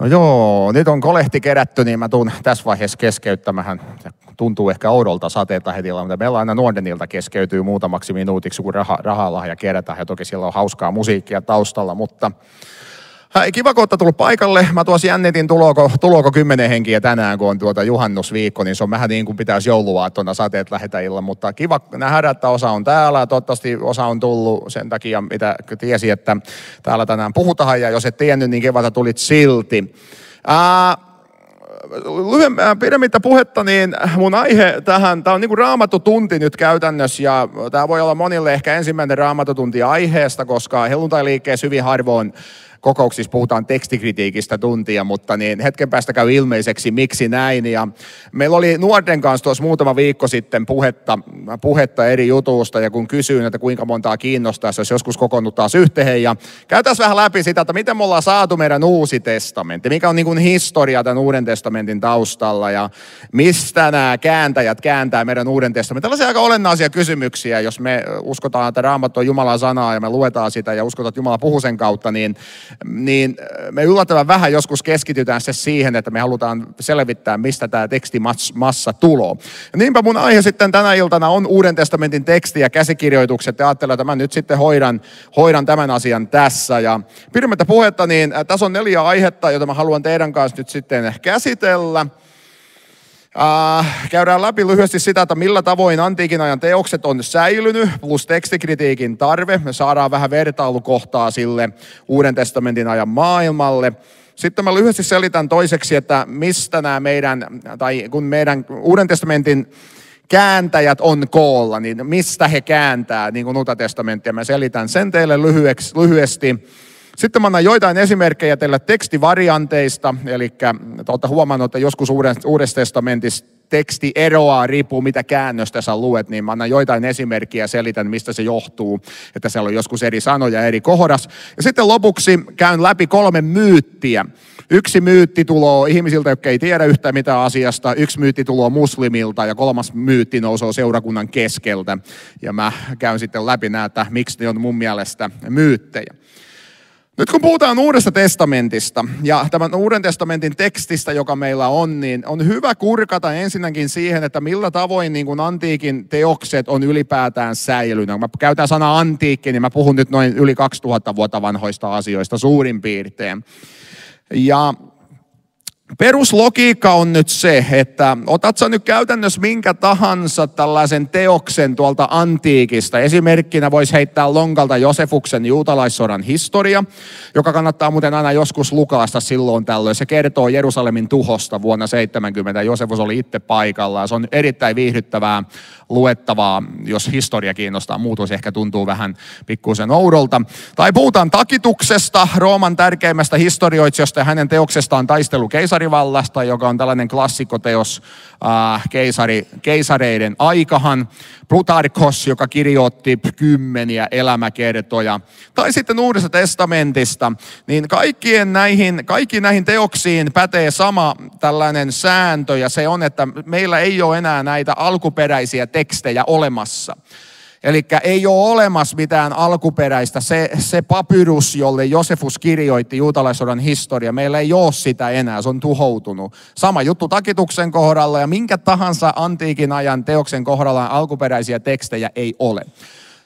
No joo, nyt on kolehti kerätty, niin mä tuun tässä vaiheessa keskeyttämään. Tuntuu ehkä oudolta sateelta heti, mutta meillä aina Nordenilta keskeytyy muutamaksi minuutiksi, kun rahalahja kerätään. Ja toki siellä on hauskaa musiikkia taustalla, mutta kiva, kun olette tullut paikalle. Mä tuossa jännitin, tulooko 10 henkiä tänään, kun on juhannusviikko, niin se on vähän niin kuin pitäisi jouluaattona sateet lähetäjillä, mutta kiva nähdä, että osa on täällä. Toivottavasti osa on tullut sen takia, mitä tiesi, että täällä tänään puhutaan, ja jos et tiennyt, niin kiva, että tulit silti. Pidemmittä puhetta, niin mun aihe tähän, tää on niinku raamattutunti nyt käytännössä, ja tää voi olla monille ehkä ensimmäinen raamattutunti aiheesta, koska helluntailiikkeessä hyvin harvoin kokouksissa puhutaan tekstikritiikistä tuntia, mutta niin hetken päästä käy ilmeiseksi, miksi näin. Ja meillä oli nuorten kanssa tuossa muutama viikko sitten puhetta eri jutuista, ja kun kysyin, että kuinka montaa kiinnostaa, jos joskus kokoonnut taas yhteen, ja käytäisiin vähän läpi sitä, että miten me ollaan saatu meidän uusi testamentti, mikä on niin kuin historia tämän Uuden testamentin taustalla, ja mistä nämä kääntäjät kääntää meidän Uuden testamentin. Tällaisia aika olennaisia kysymyksiä, jos me uskotaan, että Raamattu on Jumalan sanaa, ja me luetaan sitä, ja uskotaan, että Jumala puhuu sen kautta, niin me yllättävän vähän joskus keskitytään se siihen, että me halutaan selvittää, mistä tämä tekstimassa tulee. Ja niinpä mun aihe sitten tänä iltana on Uuden testamentin teksti ja käsikirjoitukset, ja ajattelen, että mä nyt sitten hoidan tämän asian tässä. Ja pidemmittä puhetta, niin tässä on 4 aihetta, joita mä haluan teidän kanssa nyt sitten käsitellä. Käydään läpi lyhyesti sitä, että millä tavoin antiikin ajan teokset on säilynyt, plus tekstikritiikin tarve. Me saadaan vähän vertailukohtaa sille Uuden testamentin ajan maailmalle. Sitten mä lyhyesti selitän toiseksi, että mistä nämä kun meidän Uuden testamentin kääntäjät on koolla, niin mistä he kääntää niin kuin Uutta testamenttia. Mä selitän sen teille lyhyesti. Sitten mä annan joitain esimerkkejä teille tekstivarianteista, eli olette huomannut, että joskus Uudessa testamentissa teksti eroaa, riippuu mitä käännöstä sä luet, niin mä annan joitain esimerkkejä ja selitän, mistä se johtuu, että siellä on joskus eri sanoja eri kohdassa. Ja sitten lopuksi käyn läpi 3 myyttiä. 1 myytti tulee ihmisiltä, jotka ei tiedä yhtään mitään asiasta, 1 myytti tulee muslimilta ja 3. myytti nousee seurakunnan keskeltä. Ja mä käyn sitten läpi näitä, miksi ne on mun mielestä myyttejä. Nyt kun puhutaan Uudesta testamentista ja tämän Uuden testamentin tekstistä, joka meillä on, niin on hyvä kurkata ensinnäkin siihen, että millä tavoin niin kuin antiikin teokset on ylipäätään säilynyt. Mä käytän sanaa antiikki, niin mä puhun nyt noin yli 2000 vuotta vanhoista asioista suurin piirtein. Ja peruslogiikka on nyt se, että otat sä nyt käytännössä minkä tahansa tällaisen teoksen tuolta antiikista. Esimerkkinä voisi heittää lonkalta Josefuksen juutalaissodan historia, joka kannattaa muuten aina joskus lukaista silloin tällöin. Se kertoo Jerusalemin tuhosta vuonna 70. Josefus oli itse paikalla ja se on erittäin viihdyttävää luettavaa, jos historia kiinnostaa. Muutos ehkä tuntuu vähän pikkuisen oudolta. Tai puhutaan Takituksesta, Rooman tärkeimmästä historioitsijasta ja hänen teoksestaan Taistelu keisarivallasta, joka on tällainen klassikkoteos keisareiden aikahan. Plutarkos, joka kirjoitti 10 elämäkertoja. Tai sitten Uudesta testamentista, niin kaikkiin näihin teoksiin pätee sama tällainen sääntö, ja se on, että meillä ei ole enää näitä alkuperäisiä tekstejä olemassa. Eli ei ole olemassa mitään alkuperäistä, se papyrus, jolle Josefus kirjoitti juutalaissodan historia, meillä ei ole sitä enää, se on tuhoutunut. Sama juttu Takituksen kohdalla ja minkä tahansa antiikin ajan teoksen kohdalla alkuperäisiä tekstejä ei ole.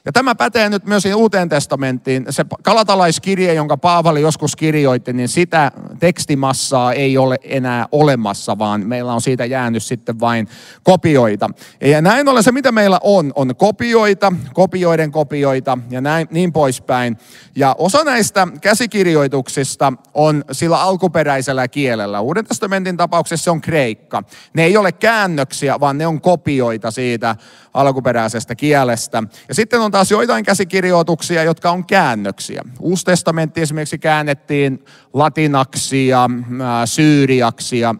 Ja tämä pätee nyt myös Uuteen testamenttiin. Se galatalaiskirje, jonka Paavali joskus kirjoitti, niin sitä tekstimassaa ei ole enää olemassa, vaan meillä on siitä jäänyt sitten vain kopioita. Ja näin ollen se, mitä meillä on kopioita, kopioita ja niin poispäin. Ja osa näistä käsikirjoituksista on sillä alkuperäisellä kielellä. Uuden testamentin tapauksessa se on kreikka. Ne ei ole käännöksiä, vaan ne on kopioita siitä alkuperäisestä kielestä. Ja sitten on taas joitain käsikirjoituksia, jotka on käännöksiä. Uusi testamentti esimerkiksi käännettiin latinaksi ja syyriaksi ja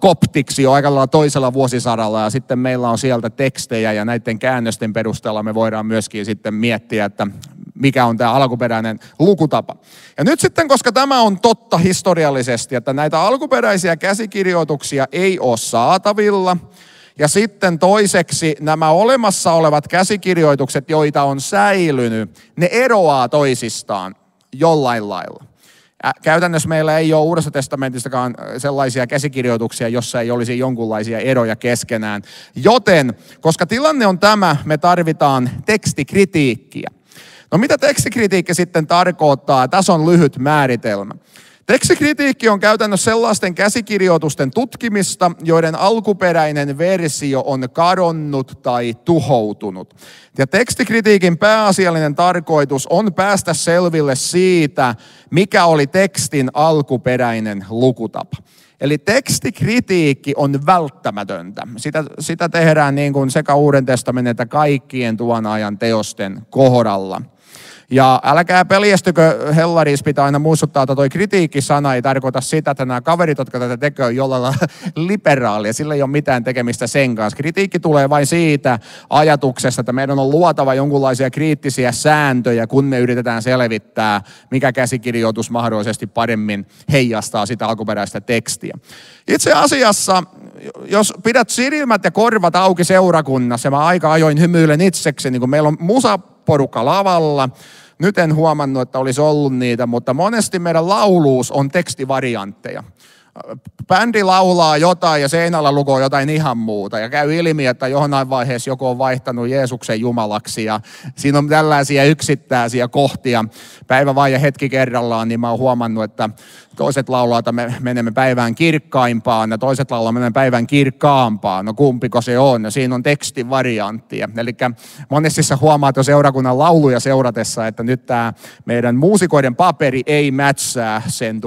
koptiksi jo aika lailla toisella vuosisadalla, ja sitten meillä on sieltä tekstejä, ja näiden käännösten perusteella me voidaan myöskin sitten miettiä, että mikä on tämä alkuperäinen lukutapa. Ja nyt sitten, koska tämä on totta historiallisesti, että näitä alkuperäisiä käsikirjoituksia ei ole saatavilla, ja sitten toiseksi nämä olemassa olevat käsikirjoitukset, joita on säilynyt, ne eroaa toisistaan jollain lailla. Käytännössä meillä ei ole Uudessa testamentistakaan sellaisia käsikirjoituksia, jossa ei olisi jonkunlaisia eroja keskenään. Joten, koska tilanne on tämä, me tarvitaan tekstikritiikkiä. No mitä tekstikritiikki sitten tarkoittaa? Tässä on lyhyt määritelmä. Tekstikritiikki on käytännössä sellaisten käsikirjoitusten tutkimista, joiden alkuperäinen versio on kadonnut tai tuhoutunut. Ja tekstikritiikin pääasiallinen tarkoitus on päästä selville siitä, mikä oli tekstin alkuperäinen lukutapa. Eli tekstikritiikki on välttämätöntä. Sitä tehdään niin kuin sekä Uuden testamentin että kaikkien tuon ajan teosten kohdalla. Ja älkää peljestykö, Hellarissa pitää aina muistuttaa, että toi kritiikkisana ei tarkoita sitä, että nämä kaverit, jotka tätä tekee, on jollain liberaalia. Sillä ei ole mitään tekemistä sen kanssa. Kritiikki tulee vain siitä ajatuksesta, että meidän on luotava jonkunlaisia kriittisiä sääntöjä, kun me yritetään selvittää, mikä käsikirjoitus mahdollisesti paremmin heijastaa sitä alkuperäistä tekstiä. Itse asiassa, jos pidät silmät ja korvat auki seurakunnassa, mä aika ajoin hymyilen itsekseni, kun meillä on musaporukka lavalla. Nyt en huomannut, että olisi ollut niitä, mutta monesti meidän lauluus on tekstivariantteja. Bändi laulaa jotain ja seinällä lukoo jotain ihan muuta. Ja käy ilmi, että johonain vaiheessa joku on vaihtanut Jeesuksen Jumalaksi. Ja siinä on tällaisia yksittäisiä kohtia. Päivä vai ja hetki kerrallaan, niin mä oon huomannut, että toiset laulaa, että me menemme päivään kirkkaimpaan ja toiset laulaa, menemme päivään kirkkaampaan. No kumpiko se on? No, siinä on tekstivarianttia. Eli monesti sä huomaat jo seurakunnan lauluja seuratessa, että nyt tämä meidän muusikoiden paperi ei mätsää sen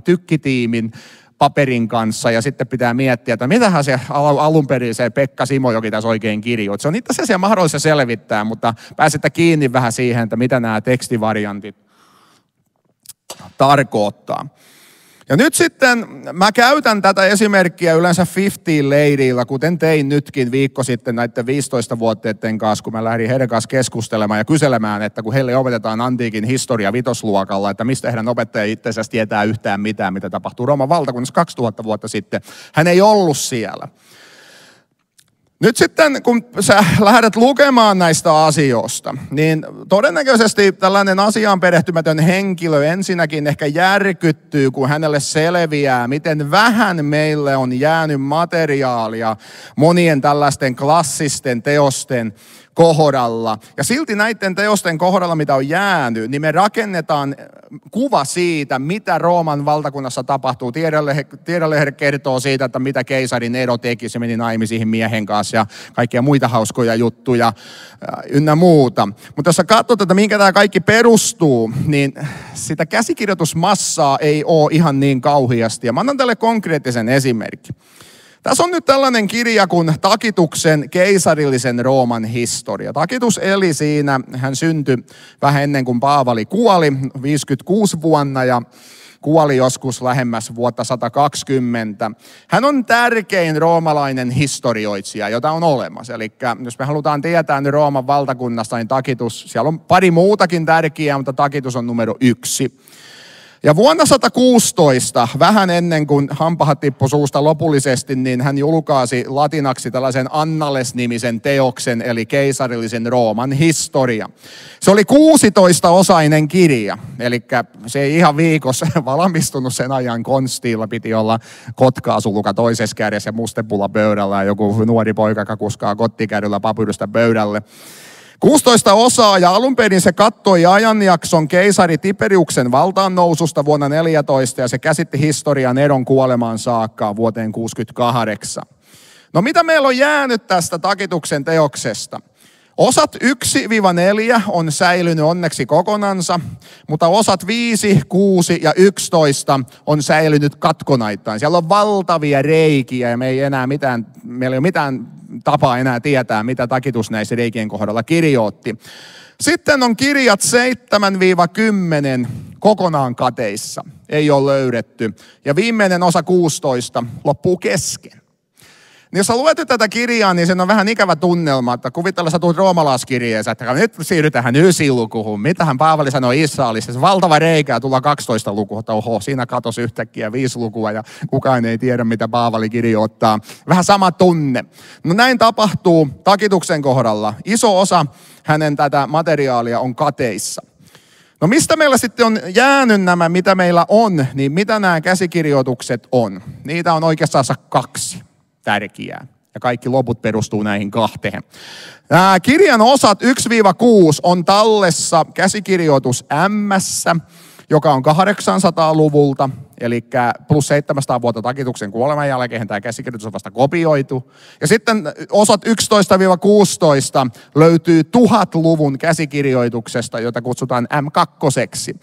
tykkitiimin paperin kanssa ja sitten pitää miettiä, että mitähän se alun perin se Pekka Simojoki tässä oikein kirjoitti. Se on itse asiassa mahdollista selvittää, mutta pääsette kiinni vähän siihen, että mitä nämä tekstivariantit tarkoittaa. Ja nyt sitten mä käytän tätä esimerkkiä yleensä 50 ladyilla, kuten tein nytkin viikko sitten näiden 15-vuotiaiden kanssa, kun mä lähdin heidän kanssa keskustelemaan ja kyselemään, että kun heille opetetaan antiikin historia vitosluokalla, että mistä heidän opettaja itse asiassa tietää yhtään mitään, mitä tapahtuu Rooman valtakunnassa 2000 vuotta sitten. Hän ei ollut siellä. Nyt sitten, kun sä lähdet lukemaan näistä asioista, niin todennäköisesti tällainen asiaan perehtymätön henkilö ensinnäkin ehkä järkyttyy, kun hänelle selviää, miten vähän meille on jäänyt materiaalia monien tällaisten klassisten teosten kohdalla. Ja silti näiden teosten kohdalla, mitä on jäänyt, niin me rakennetaan kuva siitä, mitä Rooman valtakunnassa tapahtuu. Tiedonlehde kertoo siitä, että mitä keisarin Nero teki, se meni naimisiin miehen kanssa ja kaikkia muita hauskoja juttuja ynnä muuta. Mutta jos sä katsot, että minkä tämä kaikki perustuu, niin sitä käsikirjoitusmassaa ei ole ihan niin kauheasti. Ja mä annan teille konkreettisen esimerkin. Tässä on nyt tällainen kirja kuin Takituksen keisarillisen Rooman historia. Takitus eli siinä, hän syntyi vähän ennen kuin Paavali kuoli, 56 vuonna ja kuoli joskus lähemmäs vuotta 120. Hän on tärkein roomalainen historioitsija, jota on olemassa. Eli jos me halutaan tietää nyt Rooman valtakunnasta, niin Takitus, siellä on pari muutakin tärkeää, mutta Takitus on numero 1. Ja vuonna 116, vähän ennen kuin hampahat tippui suusta lopullisesti, niin hän julkaisi latinaksi tällaisen Annales-nimisen teoksen, eli keisarillisen Rooman historia. Se oli 16-osainen kirja, eli se ei ihan viikossa valmistunut sen ajan konstilla. Piti olla kotkaasuluka toisessa kädessä ja mustepulla pöydällä ja joku nuori poika, joka kuskaa kottikärryllä papyrystä pöydälle. 16 osaa ja alun perin se kattoi ajanjakson keisari Tiberiuksen valtaan noususta vuonna 14 ja se käsitti historian Neron kuolemaan saakka vuoteen 68. No mitä meillä on jäänyt tästä Takituksen teoksesta? Osat 1-4 on säilynyt onneksi kokonansa, mutta osat 5, 6 ja 11 on säilynyt katkonaittain. Siellä on valtavia reikiä ja meillä ei ole mitään tapaa enää tietää, mitä Takitus näissä reikien kohdalla kirjoitti. Sitten on kirjat 7-10 kokonaan kateissa, ei ole löydetty. Ja viimeinen osa 16 loppuu kesken. Niin jos sä luet tätä kirjaa, niin se on vähän ikävä tunnelma, että kuvitella sä tulet roomalaiskirjeeseen, että nyt siirrytään 9 lukuun. Mitähän Paavali sanoi Israelissa? Se valtava reikä ja tulla 12 lukua, että oho, siinä katosi yhtäkkiä 5 lukua ja kukaan ei tiedä, mitä Paavali kirjoittaa. Vähän sama tunne. No näin tapahtuu Takituksen kohdalla. Iso osa hänen tätä materiaalia on kateissa. No mistä meillä sitten on jäänyt nämä, mitä meillä on, niin mitä nämä käsikirjoitukset on? Niitä on oikeastaan 2 tärkeää. Ja kaikki loput perustuu näihin 2. Nämä kirjan osat 1-6 on tallessa käsikirjoitus M:ssä, joka on 800-luvulta, eli plus 700 vuotta Takituksen kuoleman jälkeen tämä käsikirjoitus on vasta kopioitu. Ja sitten osat 11-16 löytyy 1000-luvun käsikirjoituksesta, jota kutsutaan M2.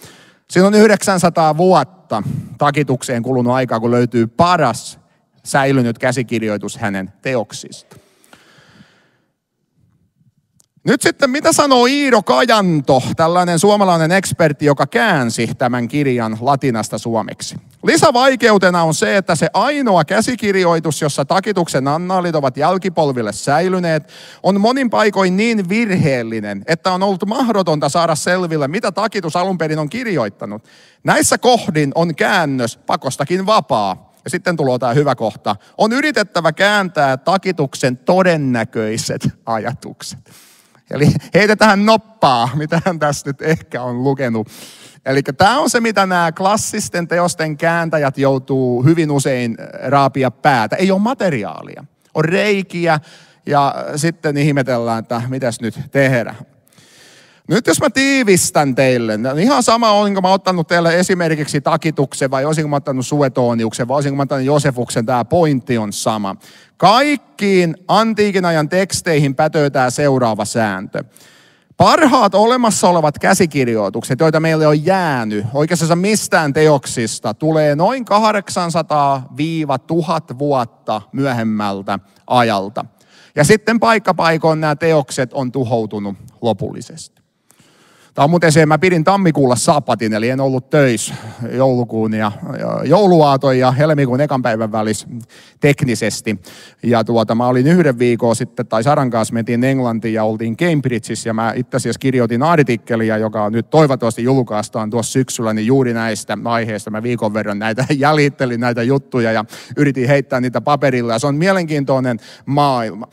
Siinä on 900 vuotta Takitukseen kulunut aikaa, kun löytyy paras säilynyt käsikirjoitus hänen teoksista. Nyt sitten, mitä sanoo Iiro Kajanto, tällainen suomalainen ekspertti, joka käänsi tämän kirjan latinasta suomeksi? Lisävaikeutena on se, että se ainoa käsikirjoitus, jossa Takituksen annaalit ovat jälkipolville säilyneet, on monin paikoin niin virheellinen, että on ollut mahdotonta saada selville, mitä Takitus alun perin on kirjoittanut. Näissä kohdin on käännös pakostakin vapaa. Ja sitten tulee tämä hyvä kohta. On yritettävä kääntää Takituksen todennäköiset ajatukset. Eli heitetään noppaa, mitä hän tässä nyt ehkä on lukenut. Eli tämä on se, mitä nämä klassisten teosten kääntäjät joutuu hyvin usein raapia päätä. Ei ole materiaalia, on reikiä ja sitten ihmetellään, että mitäs nyt tehdään. Nyt jos mä tiivistän teille, niin ihan sama olinko mä ottanut teille esimerkiksi Takituksen vai olisinko mä ottanut Suetoniuksen vai olisinko mä ottanut Josefuksen, tämä pointti on sama. Kaikkiin antiikin ajan teksteihin pätee tämä seuraava sääntö. Parhaat olemassa olevat käsikirjoitukset, joita meille on jäänyt oikeastaan mistään teoksista, tulee noin 800-1000 vuotta myöhemmältä ajalta. Ja sitten paikkapaikoin nämä teokset on tuhoutunut lopullisesti. Tämä on muuten se, mä pidin tammikuulla sapatin, eli en ollut töissä joulukuun ja jouluaaton ja helmikuun ekan päivän välissä teknisesti. Ja mä olin 1 viikon sitten, tai Saran kanssa mentiin Englantiin ja oltiin Cambridgeissa, ja mä itse asiassa kirjoitin artikkelia, joka nyt toivottavasti julkaistaan tuossa syksyllä, niin juuri näistä aiheista mä viikon verran jäljittelin näitä juttuja ja yritin heittää niitä paperille, ja se on mielenkiintoinen maailma.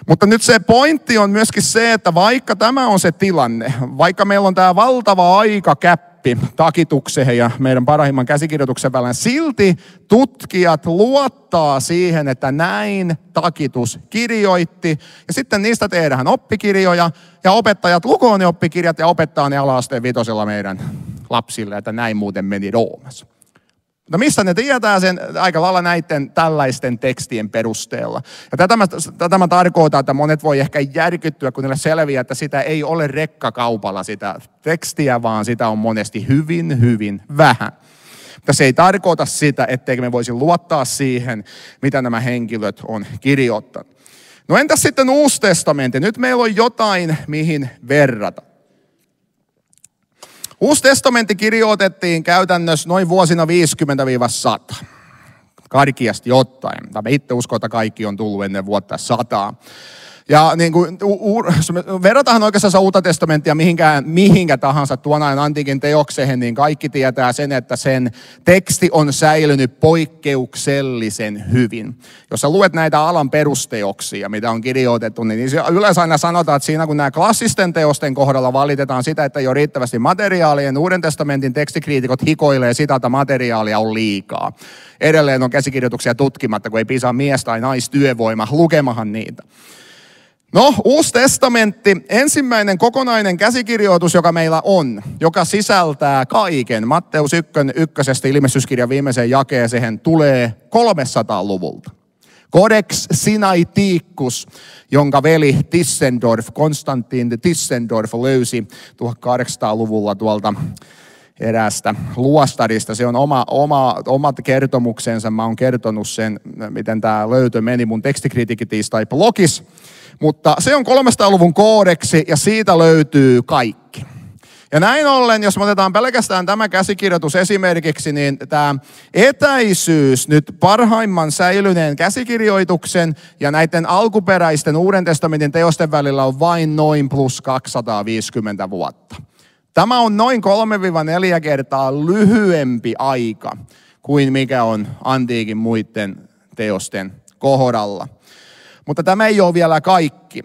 Mutta nyt se pointti on myöskin se, että vaikka tämä on se tilanne, vaikka meillä on tämä valtava aikakäppi Takitukseen ja meidän parhaimman käsikirjoituksen välillä, silti tutkijat luottaa siihen, että näin Takitus kirjoitti. Ja sitten niistä tehdään oppikirjoja ja opettajat lukoo ne oppikirjat ja opettaa ne ala-asteen 5 meidän lapsille, että näin muuten meni Roomassa. No mistä ne tietää sen? Aika lailla näiden tällaisten tekstien perusteella. Ja tätä mä tarkoitan, että monet voi ehkä järkyttyä, kun niille selviää, että sitä ei ole rekkakaupalla sitä tekstiä, vaan sitä on monesti hyvin, hyvin vähän. Mutta se ei tarkoita sitä, etteikö me voisi luottaa siihen, mitä nämä henkilöt on kirjoittanut. No entäs sitten Uusi testamentti? Nyt meillä on jotain, mihin verrata. Uusi testamentti kirjoitettiin käytännössä noin vuosina 50-100, karkeasti ottaen. Me itse uskon, että kaikki on tullut ennen vuotta 100. Ja niin kuin, verrataan oikeastaan Uutta testamenttia mihinkä tahansa tuon ajan antiikin teokseen, niin kaikki tietää sen, että sen teksti on säilynyt poikkeuksellisen hyvin. Jos sä luet näitä alan perusteoksia, mitä on kirjoitettu, niin yleensä aina sanotaan, että siinä kun nämä klassisten teosten kohdalla valitetaan sitä, että ei ole riittävästi materiaalia, niin Uuden testamentin tekstikriitikot hikoilee sitä, että materiaalia on liikaa. Edelleen on käsikirjoituksia tutkimatta, kun ei piisaa mies- tai naistyövoima lukemahan niitä. No, Uusi testamentti, ensimmäinen kokonainen käsikirjoitus, joka meillä on, joka sisältää kaiken. Matteus 1:1 ilmestyskirjan viimeiseen jakeeseen tulee 300-luvulta. Codex Sinaiticus, jonka veli Tischendorf, Konstantin de Tischendorf löysi 1800-luvulla tuolta eräästä luostarista. Se on omat kertomuksensa. Mä oon kertonut sen, miten tämä löytö meni mun tekstikritiikki-tiistai-blogissa. Mutta se on 300-luvun koodeksi ja siitä löytyy kaikki. Ja näin ollen, jos me otetaan pelkästään tämä käsikirjoitus esimerkiksi, niin tämä etäisyys nyt parhaimman säilyneen käsikirjoituksen ja näiden alkuperäisten Uuden testamentin teosten välillä on vain noin plus 250 vuotta. Tämä on noin 3-4 kertaa lyhyempi aika kuin mikä on antiikin muiden teosten kohdalla. Mutta tämä ei ole vielä kaikki.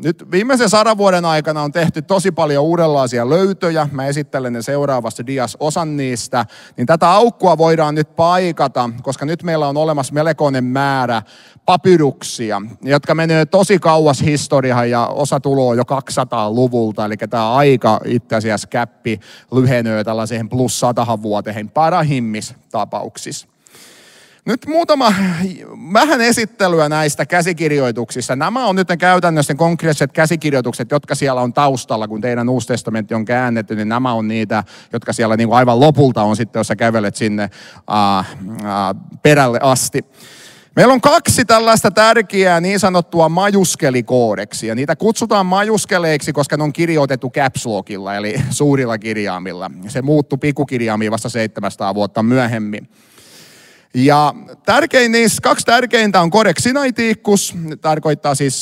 Nyt viimeisen 100 vuoden aikana on tehty tosi paljon uudenlaisia löytöjä. Mä esittelen ne seuraavassa dias osan niistä. Niin tätä aukkua voidaan nyt paikata, koska nyt meillä on olemassa melkoinen määrä papyruksia, jotka menee tosi kauas historiaan ja osa tulee jo 200-luvulta. Eli tämä aika itse asiassa käppi lyhenee tällaiseen plus 100 vuoteen parahimmissa tapauksissa. Nyt muutama vähän esittelyä näistä käsikirjoituksista. Nämä on nyt ne käytännössä konkreettiset käsikirjoitukset, jotka siellä on taustalla, kun teidän Uusi testamentti on käännetty, niin nämä on niitä, jotka siellä niin kuin aivan lopulta on sitten, jos sä kävelet sinne perälle asti. Meillä on 2 tällaista tärkeää niin sanottua majuskelikoodeksia. Niitä kutsutaan majuskeleiksi, koska ne on kirjoitettu caps lockilla, eli suurilla kirjaimilla. Se muuttui pikkukirjaimiin vasta 700 vuotta myöhemmin. Ja niissä 2 tärkeintä on Codex Sinaiticus,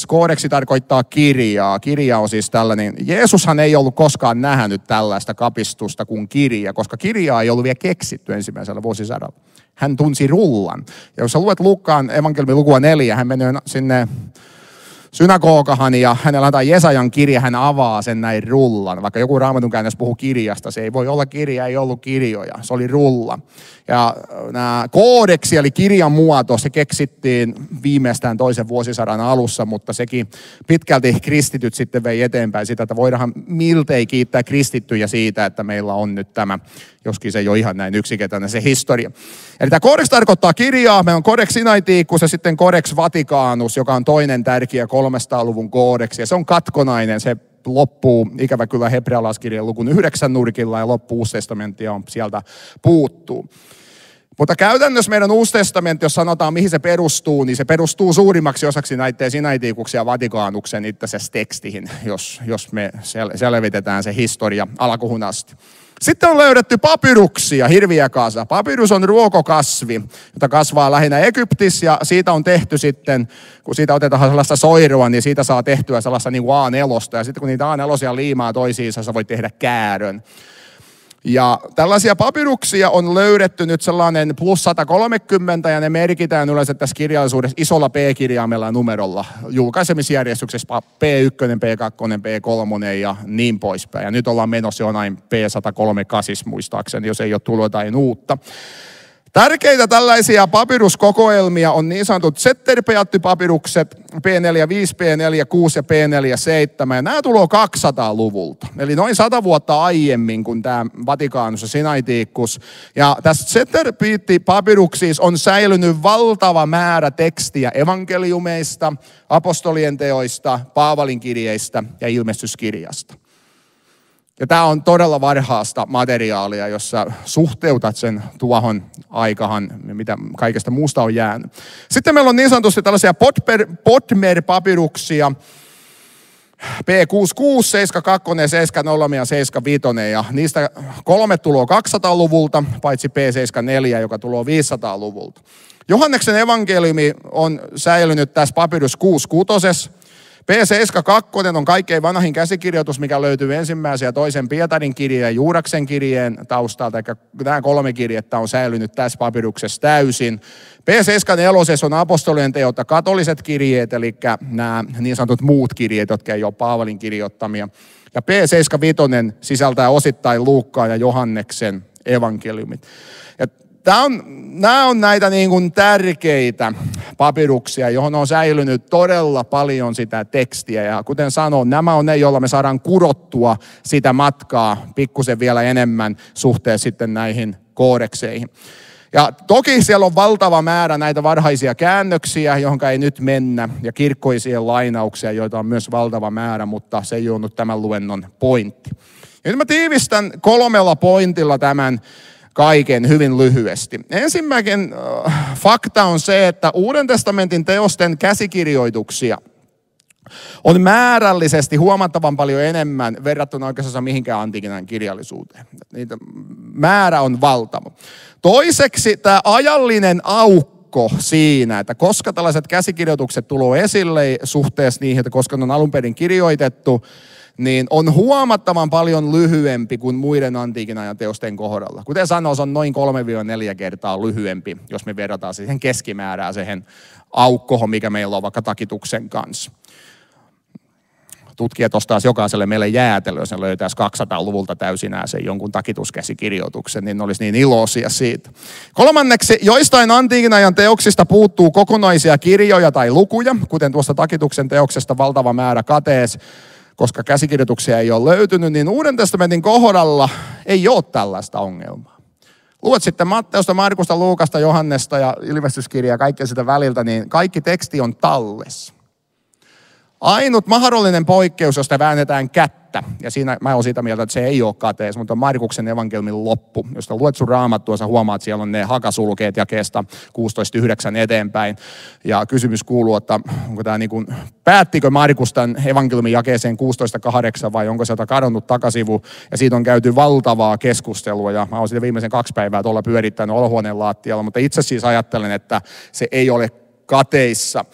koodeksi tarkoittaa kirjaa. Kirja on siis tällainen, Jeesushan ei ollut koskaan nähnyt tällaista kapistusta kuin kirja, koska kirjaa ei ollut vielä keksitty ensimmäisellä vuosisadalla. Hän tunsi rullan. Ja jos sä luet Luukkaan evankeliumin lukua 4, hän menee sinne synagogahan ja hänellä antaa Jesajan kirja, hän avaa sen näin rullan. Vaikka joku Raamatun käännös puhuu kirjasta, se ei voi olla kirja, ei ollut kirjoja, se oli rulla. Ja nämä koodeksi eli kirjan muoto, se keksittiin viimeistään toisen vuosisadan alussa, mutta sekin pitkälti kristityt sitten vei eteenpäin sitä, että voidaan miltei kiittää kristittyjä siitä, että meillä on nyt tämä, joskin se ei ole ihan näin yksinkertainen se historia. Eli tämä Codex tarkoittaa kirjaa, meillä on Codex Sinaiticus ja sitten Codex Vaticanus, joka on toinen tärkeä 300-luvun koodeksi, ja se on katkonainen, se loppuu ikävä kyllä hebrealaiskirjan lukun 9 nurkilla ja loppuu Uusi testamentti on sieltä puuttuu. Mutta käytännössä meidän Uusi testamentti, jos sanotaan mihin se perustuu, niin se perustuu suurimmaksi osaksi näiden Sinaiticuksen ja Vatikanuksen itse asiassa tekstiin, jos me selvitetään se historia alkuun asti. Sitten on löydetty papyruksia, hirviä kasa. Papyrus on ruokokasvi, jota kasvaa lähinnä Egyptissä ja siitä on tehty sitten, kun siitä otetaan sellaista soirua, niin siitä saa tehtyä sellaista niin kuin A4. Ja sitten kun niitä A4 liimaa toisiinsa, sä voit tehdä käärön. Ja tällaisia papyruksia on löydetty nyt sellainen plus 130 ja ne merkitään yleensä tässä kirjallisuudessa isolla P-kirjaimella ja numerolla julkaisemisjärjestyksessä P1, P2, P3 ja niin poispäin. Ja nyt ollaan menossa jonain P138 muistaakseni, jos ei ole tullut jotain uutta. Tärkeitä tällaisia papyruskokoelmia on niin sanotut Setterpeatty-papyrukset P45, P46 ja P47. Ja nämä tulee 200-luvulta, eli noin 100 vuotta aiemmin kuin tämä Vaticanus ja Sinaiticus. Ja tässä Setterpeatty-papyruksissa on säilynyt valtava määrä tekstiä evankeliumeista, apostolien teoista, Paavalin kirjeistä ja ilmestyskirjasta. Ja tämä on todella varhaasta materiaalia, jossa suhteutat sen tuohon aikahan, mitä kaikesta muusta on jäänyt. Sitten meillä on niin sanotusti tällaisia Bodmer-papyruksia, P66, 72, 70 ja 75, ja niistä 3 tulee 200-luvulta, paitsi P74, joka tulee 500-luvulta. Johanneksen evankeliumi on säilynyt tässä papyrus 66. P72 on kaikkein vanhin käsikirjoitus, mikä löytyy ensimmäisen ja toisen Pietarin kirjeen ja Juuraksen kirjeen taustalta. Eli nämä 3 kirjettä on säilynyt tässä papyruksessa täysin. P74 on apostolien teot ja katoliset kirjeet, eli nämä niin sanotut muut kirjeet, jotka ei ole Paavalin kirjoittamia. Ja P75 sisältää osittain Luukkaan ja Johanneksen evankeliumit. Nämä on näitä niin kuin tärkeitä papyruksia, johon on säilynyt todella paljon sitä tekstiä. Ja kuten sanoin, nämä on ne, joilla me saadaan kurottua sitä matkaa pikkusen vielä enemmän suhteessa sitten näihin koodekseihin. Ja toki siellä on valtava määrä näitä varhaisia käännöksiä, johon ei nyt mennä, ja kirkkoisia lainauksia, joita on myös valtava määrä, mutta se ei ole nyt tämän luennon pointti. Ja nyt mä tiivistän 3 pointilla tämän kaiken hyvin lyhyesti. Ensimmäinen fakta on se, että Uuden testamentin teosten käsikirjoituksia on määrällisesti huomattavan paljon enemmän verrattuna oikeastaan mihinkään antiikin kirjallisuuteen. Niitä määrä on valtava. Toiseksi tämä ajallinen aukko siinä, että koska tällaiset käsikirjoitukset tulee esille suhteessa niihin, että koska ne on alun perin kirjoitettu, niin on huomattavan paljon lyhyempi kuin muiden antiikin ajan teosten kohdalla. Kuten sanoin, se on noin 3-4 kertaa lyhyempi, jos me verrataan siihen keskimääräiseen aukkoon, mikä meillä on vaikka takituksen kanssa. tutkijat ostaisi jokaiselle meille jäätelöä, jos ne löytäisi 200-luvulta täysinään sen jonkun takituskäsikirjoituksen, niin ne olisi niin iloisia siitä. Kolmanneksi, joistain antiikin ajan teoksista puuttuu kokonaisia kirjoja tai lukuja, kuten tuosta takituksen teoksesta valtava määrä katees, koska käsikirjoituksia ei ole löytynyt, niin Uuden testamentin kohdalla ei ole tällaista ongelmaa. Luet sitten Matteusta, Markusta, Luukasta, Johannesta ja ilmestyskirjaa ja kaikkea sitä väliltä, niin kaikki teksti on tallessa. Ainut mahdollinen poikkeus, josta väännetään kättä, ja siinä mä olen siitä mieltä, että se ei ole katees, mutta on Markuksen evankeliumin loppu. Jos luet sun raamattua, sä huomaat, että siellä on ne hakasulkeet jakeesta 16.9 eteenpäin. Ja kysymys kuuluu, että onko tämä niin kuin, päättikö Markus tämän evankeliumin jakeeseen 16.8 vai onko sieltä kadonnut takasivu. Ja siitä on käyty valtavaa keskustelua ja mä oon siitä viimeisen 2 päivää tuolla pyörittänyt olohuoneen lattialla, mutta itse siis ajattelen, että se ei ole kateissa.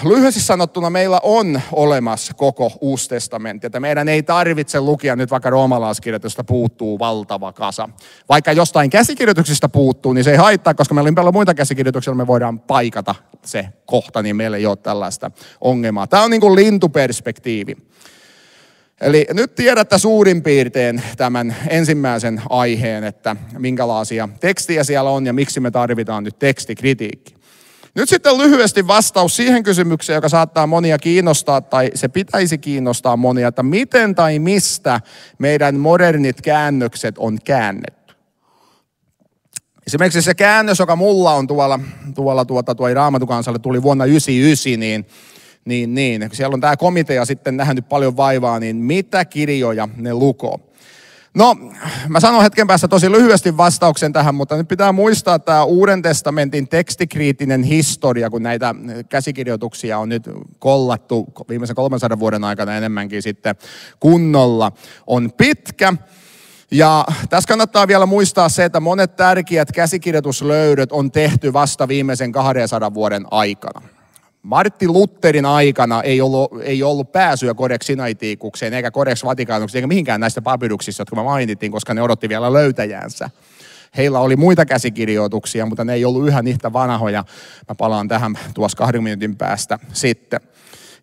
Lyhyesti sanottuna meillä on olemassa koko Uusi testamentti, että meidän ei tarvitse lukea nyt vaikka roomalaiskirjoitusta puuttuu valtava kasa. Vaikka jostain käsikirjoituksista puuttuu, niin se ei haittaa, koska meillä on paljon muita käsikirjoituksia, me voidaan paikata se kohta, niin meillä ei ole tällaista ongelmaa. Tämä on niin kuin lintuperspektiivi. Eli nyt tiedätte suurin piirtein tämän ensimmäisen aiheen, että minkälaisia tekstiä siellä on ja miksi me tarvitaan nyt tekstikritiikki. Nyt sitten lyhyesti vastaus siihen kysymykseen, joka saattaa monia kiinnostaa tai se pitäisi kiinnostaa monia, että miten tai mistä meidän modernit käännökset on käännetty. Esimerkiksi se käännös, joka mulla on tuo Raamatun kansalle tuli vuonna 1999, niin siellä on tämä komitea sitten nähnyt paljon vaivaa, niin mitä kirjoja ne lukoo? No, mä sanon hetken päästä tosi lyhyesti vastauksen tähän, mutta nyt pitää muistaa tämä Uuden testamentin tekstikriittinen historia, kun näitä käsikirjoituksia on nyt kollattu viimeisen 300 vuoden aikana enemmänkin sitten kunnolla, on pitkä. Ja tässä kannattaa vielä muistaa se, että monet tärkeät käsikirjoituslöydöt on tehty vasta viimeisen 200 vuoden aikana. Martin Lutherin aikana ei ollut pääsyä Codex Sinaiticukseen eikä Codex Vaticanukseen eikä mihinkään näistä papyruksista, jotka me mainittiin, koska ne odotti vielä löytäjäänsä. Heillä oli muita käsikirjoituksia, mutta ne ei ollut yhä niitä vanhoja. Mä palaan tähän tuossa 2 minuutin päästä sitten.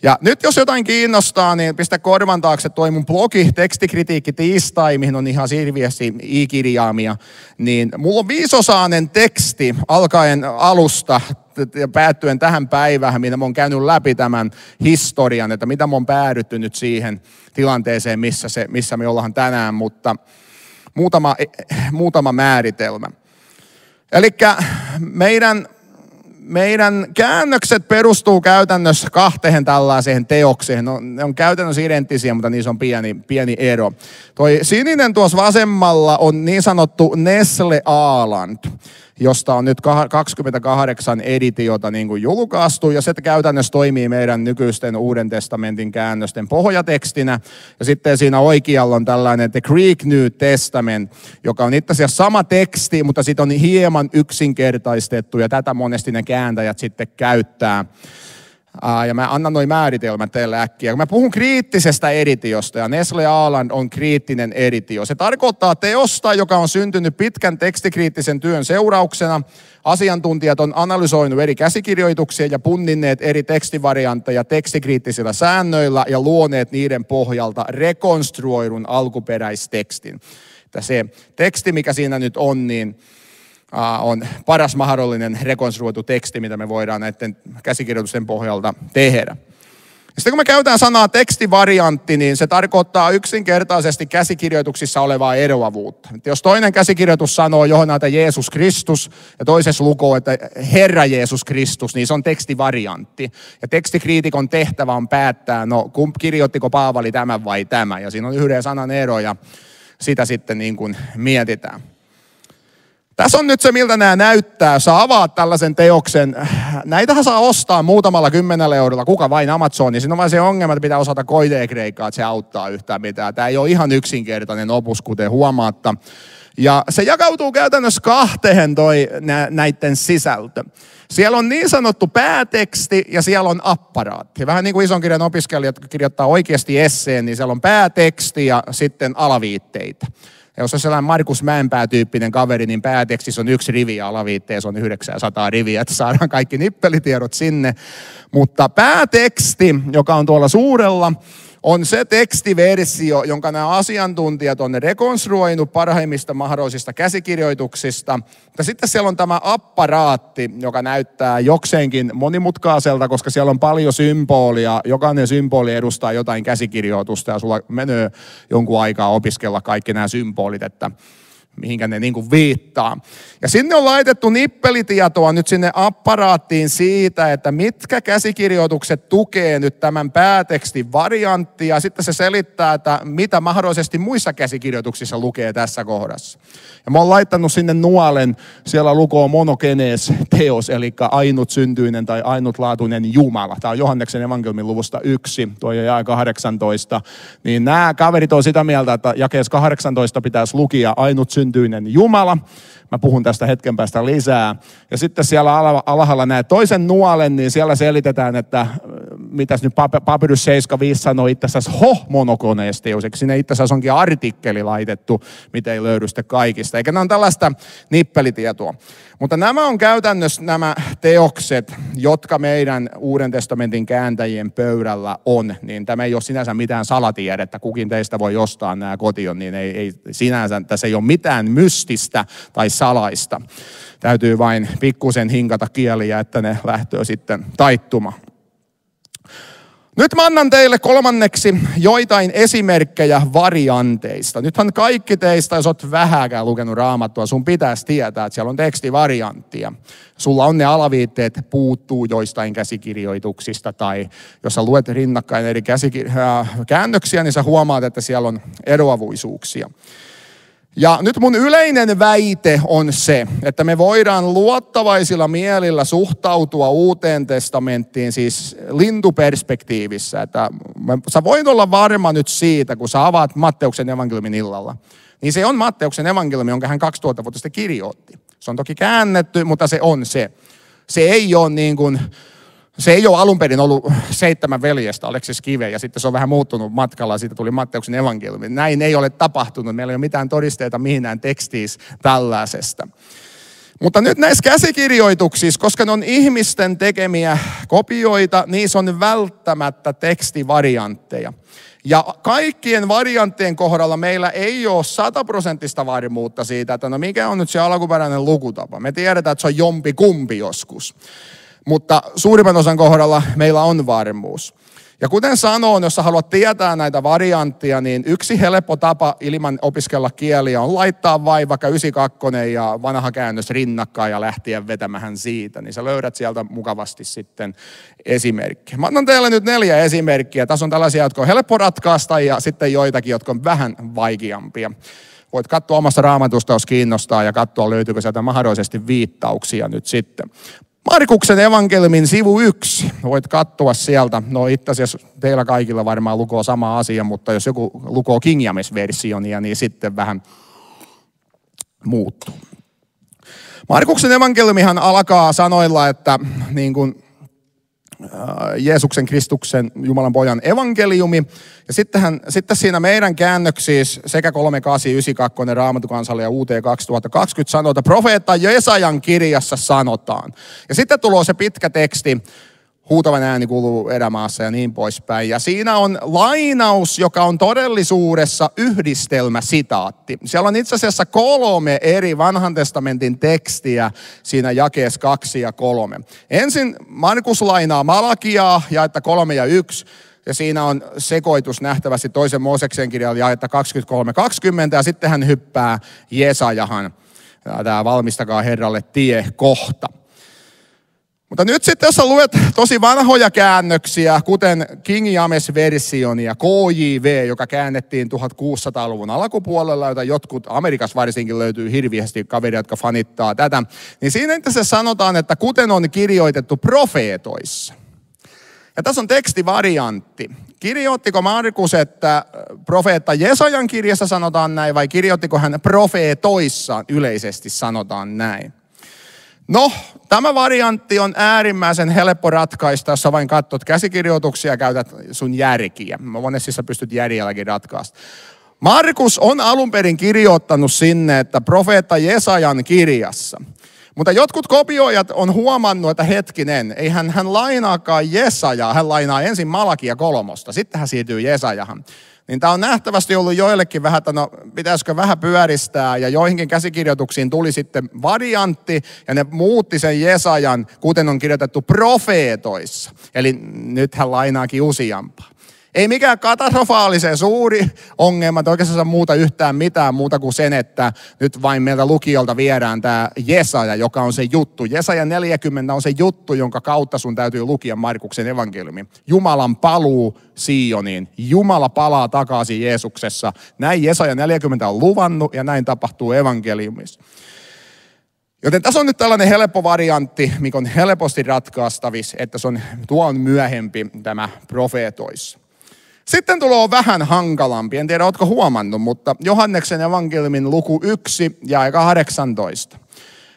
Ja nyt jos jotain kiinnostaa, niin pistä korvan taakse toi mun blogi Tekstikritiikki tiistai, mihin on ihan sirviesti i-kirjaamia. Niin mulla on 5-osainen teksti alkaen alusta ja päättyen tähän päivään, mitä mä oon käynyt läpi tämän historian, että mitä mä oon päädytty nyt siihen tilanteeseen, missä me ollaan tänään, mutta muutama määritelmä. Elikkä meidän käännökset perustuu käytännössä 2 tällaiseen teokseen. Ne on käytännössä identtisiä, mutta niissä on pieni ero. Toi sininen tuossa vasemmalla on niin sanottu Nestle Aland, josta on nyt 28 editiota niin kuin julkaistu, ja se käytännössä toimii meidän nykyisten Uuden testamentin käännösten pohjatekstinä. Ja sitten siinä oikealla on tällainen The Greek New Testament, joka on itse asiassa sama teksti, mutta sitten on hieman yksinkertaistettu, ja tätä monesti ne kääntäjät sitten käyttää. Ja mä annan noin määritelmät teille äkkiä. Kun mä puhun kriittisestä editiosta, ja Nestle Aland on kriittinen editio. Se tarkoittaa teosta, joka on syntynyt pitkän tekstikriittisen työn seurauksena. Asiantuntijat on analysoinut eri käsikirjoituksia ja punninneet eri tekstivariantteja tekstikriittisillä säännöillä ja luoneet niiden pohjalta rekonstruoidun alkuperäistekstin. Että se teksti, mikä siinä nyt on, niin on paras mahdollinen rekonstruoitu teksti, mitä me voidaan näiden käsikirjoitusten pohjalta tehdä. Sitten kun me käytetään sanaa tekstivariantti, niin se tarkoittaa yksinkertaisesti käsikirjoituksissa olevaa eroavuutta. Että jos toinen käsikirjoitus sanoo johon että Jeesus Kristus ja toisessa lukoo, että Herra Jeesus Kristus, niin se on tekstivariantti. Ja tekstikriitikon tehtävä on päättää, no kirjoittiko Paavali tämän vai tämä. Ja siinä on yhden sanan ero ja sitä sitten niin kuin mietitään. Tässä on nyt se, miltä nämä näyttää. Sä avaat tällaisen teoksen. Näitähän saa ostaa muutamalla 10 eurolla, kuka vain Amazoniin. Siinä on vain se ongelma, että pitää osata koiteen-kreikkaa, että se auttaa yhtään mitään. Tämä ei ole ihan yksinkertainen opus, kuten huomaatta. Ja se jakautuu käytännössä 2 näiden sisältö. Siellä on niin sanottu pääteksti ja siellä on apparaatti. Vähän niin kuin ison kirjan opiskelijat, jotka kirjoittaa oikeasti esseen, niin siellä on pääteksti ja sitten alaviitteitä. Ja jos on sellainen Markus Mäenpää-tyyppinen kaveri, niin päätekstissä on 1 rivi ja alaviitteessä on 900 riviä, että saadaan kaikki nippelitiedot sinne. Mutta pääteksti, joka on tuolla suurella, on se tekstiversio, jonka nämä asiantuntijat on rekonstruoinut parhaimmista mahdollisista käsikirjoituksista. Mutta sitten siellä on tämä apparaatti, joka näyttää jokseenkin monimutkaiselta, koska siellä on paljon symbolia. Jokainen symboli edustaa jotain käsikirjoitusta ja sulla menee jonkun aikaa opiskella kaikki nämä symbolit, että mihinkä ne niin kuin viittaa. Ja sinne on laitettu nippelitietoa nyt sinne apparaattiin siitä, että mitkä käsikirjoitukset tukee nyt tämän päätekstin varianttia. Ja sitten se selittää, että mitä mahdollisesti muissa käsikirjoituksissa lukee tässä kohdassa. Ja mä oon laittanut sinne nuolen, siellä lukee monogenes theos, eli ainut syntyinen tai ainutlaatuinen Jumala. Tämä on Johanneksen evankeliumin luvusta 1, tuo jae 18. Niin nämä kaverit on sitä mieltä, että jakeessa 18 pitäisi lukia ainut syntyinen Jumala. Mä puhun tästä hetken päästä lisää. Ja sitten siellä alhaalla näet toisen nuolen, niin siellä selitetään, että mitäs nyt Papyrus 75 sanoo itse asiassa monogenes theos. Sinne itse asiassa onkin artikkeli laitettu, mitä ei löydy sitten kaikista. Eikä nämä on tällaista nippelitietoa. Mutta nämä on käytännössä nämä teokset, jotka meidän Uuden testamentin kääntäjien pöydällä on. Niin tämä ei ole sinänsä mitään salatiedettä. Kukin teistä voi ostaa nämä kotiin, niin ei sinänsä tässä ei ole mitään mystistä tai salaista. Täytyy vain pikkusen hinkata kieliä, että ne lähtee sitten taittumaan. Nyt mä annan teille kolmanneksi joitain esimerkkejä varianteista. Nythän kaikki teistä, jos olet vähäkään lukenut Raamattua, sun pitäisi tietää, että siellä on tekstivarianttia. Sulla on ne alaviitteet puuttuu joistain käsikirjoituksista tai jos sä luet rinnakkain eri käännöksiä, niin sä huomaat, että siellä on eroavuisuuksia. Ja nyt mun yleinen väite on se, että me voidaan luottavaisilla mielillä suhtautua Uuteen testamenttiin siis lintuperspektiivissä. Että sä voit olla varma nyt siitä, kun sä avaat Matteuksen evankeliumin illalla. Niin se on Matteuksen evankeliumi, jonka hän 2000 vuotta sitten kirjoitti. Se on toki käännetty, mutta se on se. Se ei ole niin kuin... Se ei ole alun perin ollut 7 veljestä, Aleksis Kive, ja sitten se on vähän muuttunut matkalla, siitä tuli Matteuksen evankeliumi. Näin ei ole tapahtunut, meillä ei ole mitään todisteita mihinään tekstissä tällaisesta. Mutta nyt näissä käsikirjoituksissa, koska ne on ihmisten tekemiä kopioita, niissä on välttämättä tekstivariantteja. Ja kaikkien varianttien kohdalla meillä ei ole 100% varmuutta siitä, että no mikä on nyt se alkuperäinen lukutapa. Me tiedetään, että se on jompi kumpi joskus. Mutta suurimman osan kohdalla meillä on varmuus. Ja kuten sanoin, jos sä haluat tietää näitä variantteja, niin yksi helppo tapa ilman opiskella kieliä on laittaa vain vaikka 92 ja vanha käännös rinnakkain ja lähteä vetämään siitä. Niin sä löydät sieltä mukavasti sitten esimerkkejä. Mä annan teille nyt 4 esimerkkiä. Tässä on tällaisia, jotka on helppo ratkaista ja sitten joitakin, jotka on vähän vaikeampia. Voit katsoa omassa raamatusta, jos kiinnostaa ja katsoa löytyykö sieltä mahdollisesti viittauksia nyt sitten. Markuksen evankeliumin sivu 1. Voit katsoa sieltä. No itse asiassa teillä kaikilla varmaan lukoo sama asia, mutta jos joku lukoo King James-versionia, niin sitten vähän muuttuu. Markuksen evankeliumihan alkaa sanoilla, että niin kuin Jeesuksen Kristuksen Jumalan pojan evankeliumi. Ja sitten siinä meidän käännöksissä sekä 38, 92 Raamatukansalle ja UT 2020 sanotaan, profeetta Jesajan kirjassa sanotaan. Ja sitten tulee se pitkä teksti, huutavan ääni kuuluu erämaassa ja niin poispäin. Ja siinä on lainaus, joka on todellisuudessa yhdistelmäsitaatti. Siellä on itse asiassa 3 eri vanhan testamentin tekstiä siinä jakeessa 2 ja 3. Ensin Markus lainaa Malakiaa, jaetta 3 ja 1. Ja siinä on sekoitus nähtävästi toisen Mooseksen kirjan jaetta 23-20. Ja sitten hän hyppää Jesajahan. Tämä valmistakaa Herralle tie kohta. Mutta nyt sitten, jos sä luet tosi vanhoja käännöksiä, kuten King James-version ja KJV, joka käännettiin 1600-luvun alkupuolella, jota jotkut Amerikassa varsinkin löytyy hirviästi kaveria, jotka fanittaa tätä, niin siinä se sanotaan, että kuten on kirjoitettu profeetoissa. Ja tässä on tekstivariantti. Kirjoittiko Markus, että profeetta Jesajan kirjassa sanotaan näin, vai kirjoittiko hän profeetoissa yleisesti sanotaan näin? No, tämä variantti on äärimmäisen helppo ratkaista, jos sä vain katsot käsikirjoituksia ja käytät sun järkiä. Monesti sä pystyt järjelläkin ratkaista. Markus on alun perin kirjoittanut sinne, että profeetta Jesajan kirjassa. Mutta jotkut kopioijat on huomannut, että hetkinen, ei hän lainaakaan Jesajaa, hän lainaa ensin Malakia 3, sitten hän siirtyy Jesajahan. Niin tämä on nähtävästi ollut joillekin vähän, että no pitäisikö vähän pyöristää, ja joihinkin käsikirjoituksiin tuli sitten variantti, ja ne muutti sen Jesajan, kuten on kirjoitettu profeetoissa. Eli nyt hän lainaakin useampaa. Ei mikään katastrofaalisen suuri ongelma, että oikeastaan muuta yhtään mitään muuta kuin sen, että nyt vain meiltä lukiolta viedään tämä Jesaja, joka on se juttu. Jesaja 40 on se juttu, jonka kautta sun täytyy lukia Markuksen evankeliumi. Jumalan paluu Sioniin. Jumala palaa takaisin Jeesuksessa. Näin Jesaja 40 on luvannut ja näin tapahtuu evankeliumissa. Joten tässä on nyt tällainen helppo variantti, mikä on helposti ratkaistavissa, että tuo on myöhempi tämä profeetoissa. Sitten tulee vähän hankalampi, en tiedä ootko huomannut, mutta Johanneksen evankeliumin luku 1 ja 18.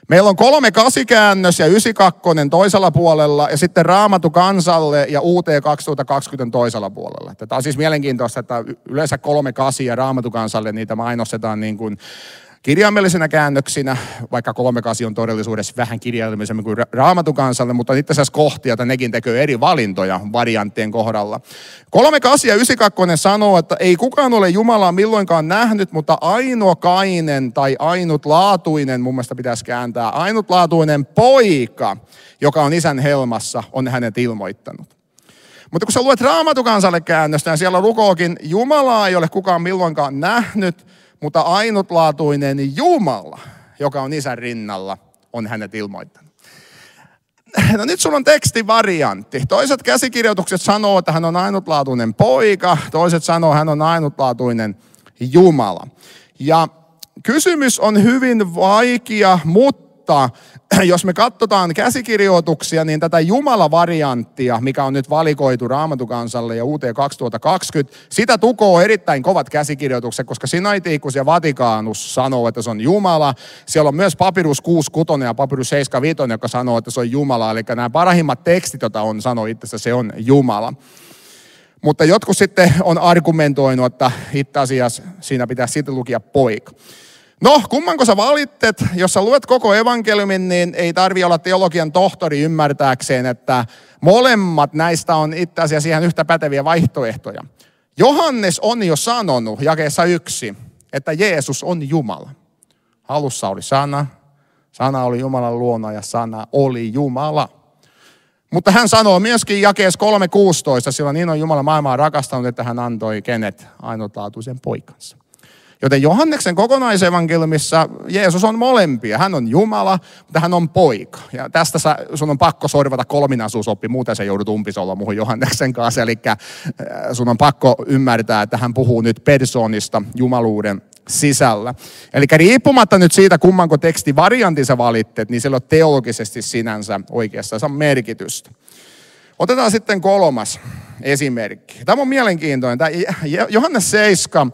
Meillä on 3 kasikäännös ja 92 toisella puolella ja sitten Raamattu kansalle ja UT 2020 toisella puolella. Tämä on siis mielenkiintoista, että yleensä 3 kasi ja Raamattu kansalle niitä mainostetaan niin kuin kirjaimellisena käännöksinä, vaikka 3 kasi on todellisuudessa vähän kirjaimellisemmin kuin Raamatun kansalle, mutta itse asiassa kohtia, että nekin tekee eri valintoja varianttien kohdalla. 3 kasi ja 92 sanoo, että ei kukaan ole Jumalaa milloinkaan nähnyt, mutta ainokainen tai ainutlaatuinen, mun mielestä pitäisi kääntää, ainutlaatuinen poika, joka on isän helmassa, on hänet ilmoittanut. Mutta kun sä luet Raamatun kansalle käännöstä, ja siellä lukookin, Jumalaa ei ole kukaan milloinkaan nähnyt, mutta ainutlaatuinen Jumala, joka on isän rinnalla, on hänet ilmoittanut. No nyt sulla on tekstivariantti. Toiset käsikirjoitukset sanoo, että hän on ainutlaatuinen poika. Toiset sanoo, että hän on ainutlaatuinen Jumala. Ja kysymys on hyvin vaikea, mutta jos me katsotaan käsikirjoituksia, niin tätä Jumala-varianttia, mikä on nyt valikoitu Raamatun kansalle ja UT 2020, sitä tukoo erittäin kovat käsikirjoitukset, koska Sinaiticus ja Vaticanus sanoo, että se on Jumala. Siellä on myös Papyrus 6.6 ja Papyrus 7.5, joka sanoo, että se on Jumala. Eli nämä parhaimmat tekstit, joita on, sanoo itse asiassa, se on Jumala. Mutta jotkut sitten on argumentoinut, että itse asiassa siinä pitäisi sitten lukia poika. No, kummanko sä valittet? Jos sä luet koko evankeliumin, niin ei tarvitse olla teologian tohtori ymmärtääkseen, että molemmat näistä on itse asiassa ihan yhtä päteviä vaihtoehtoja. Johannes on jo sanonut jakeessa 1, että Jeesus on Jumala. Alussa oli sana, sana oli Jumalan luona ja sana oli Jumala. Mutta hän sanoo myöskin jakeessa 3.16, sillä niin on Jumala maailmaa rakastanut, että hän antoi kenet ainutlaatuisen poikansa. Joten Johanneksen kokonaisevankeliumissa Jeesus on molempia. Hän on Jumala, mutta hän on poika. Ja tästä sun on pakko sorvata kolminaisuusoppi, muuten sä joudut umpisolla muuhun Johanneksen kanssa. Eli sun on pakko ymmärtää, että hän puhuu nyt persoonista jumaluuden sisällä. Eli riippumatta nyt siitä, kummanko tekstivariantin sä valittet, niin sillä on teologisesti sinänsä oikeastaan merkitystä. Otetaan sitten 3. esimerkki. Tämä on mielenkiintoinen. Tämä Johannes 7.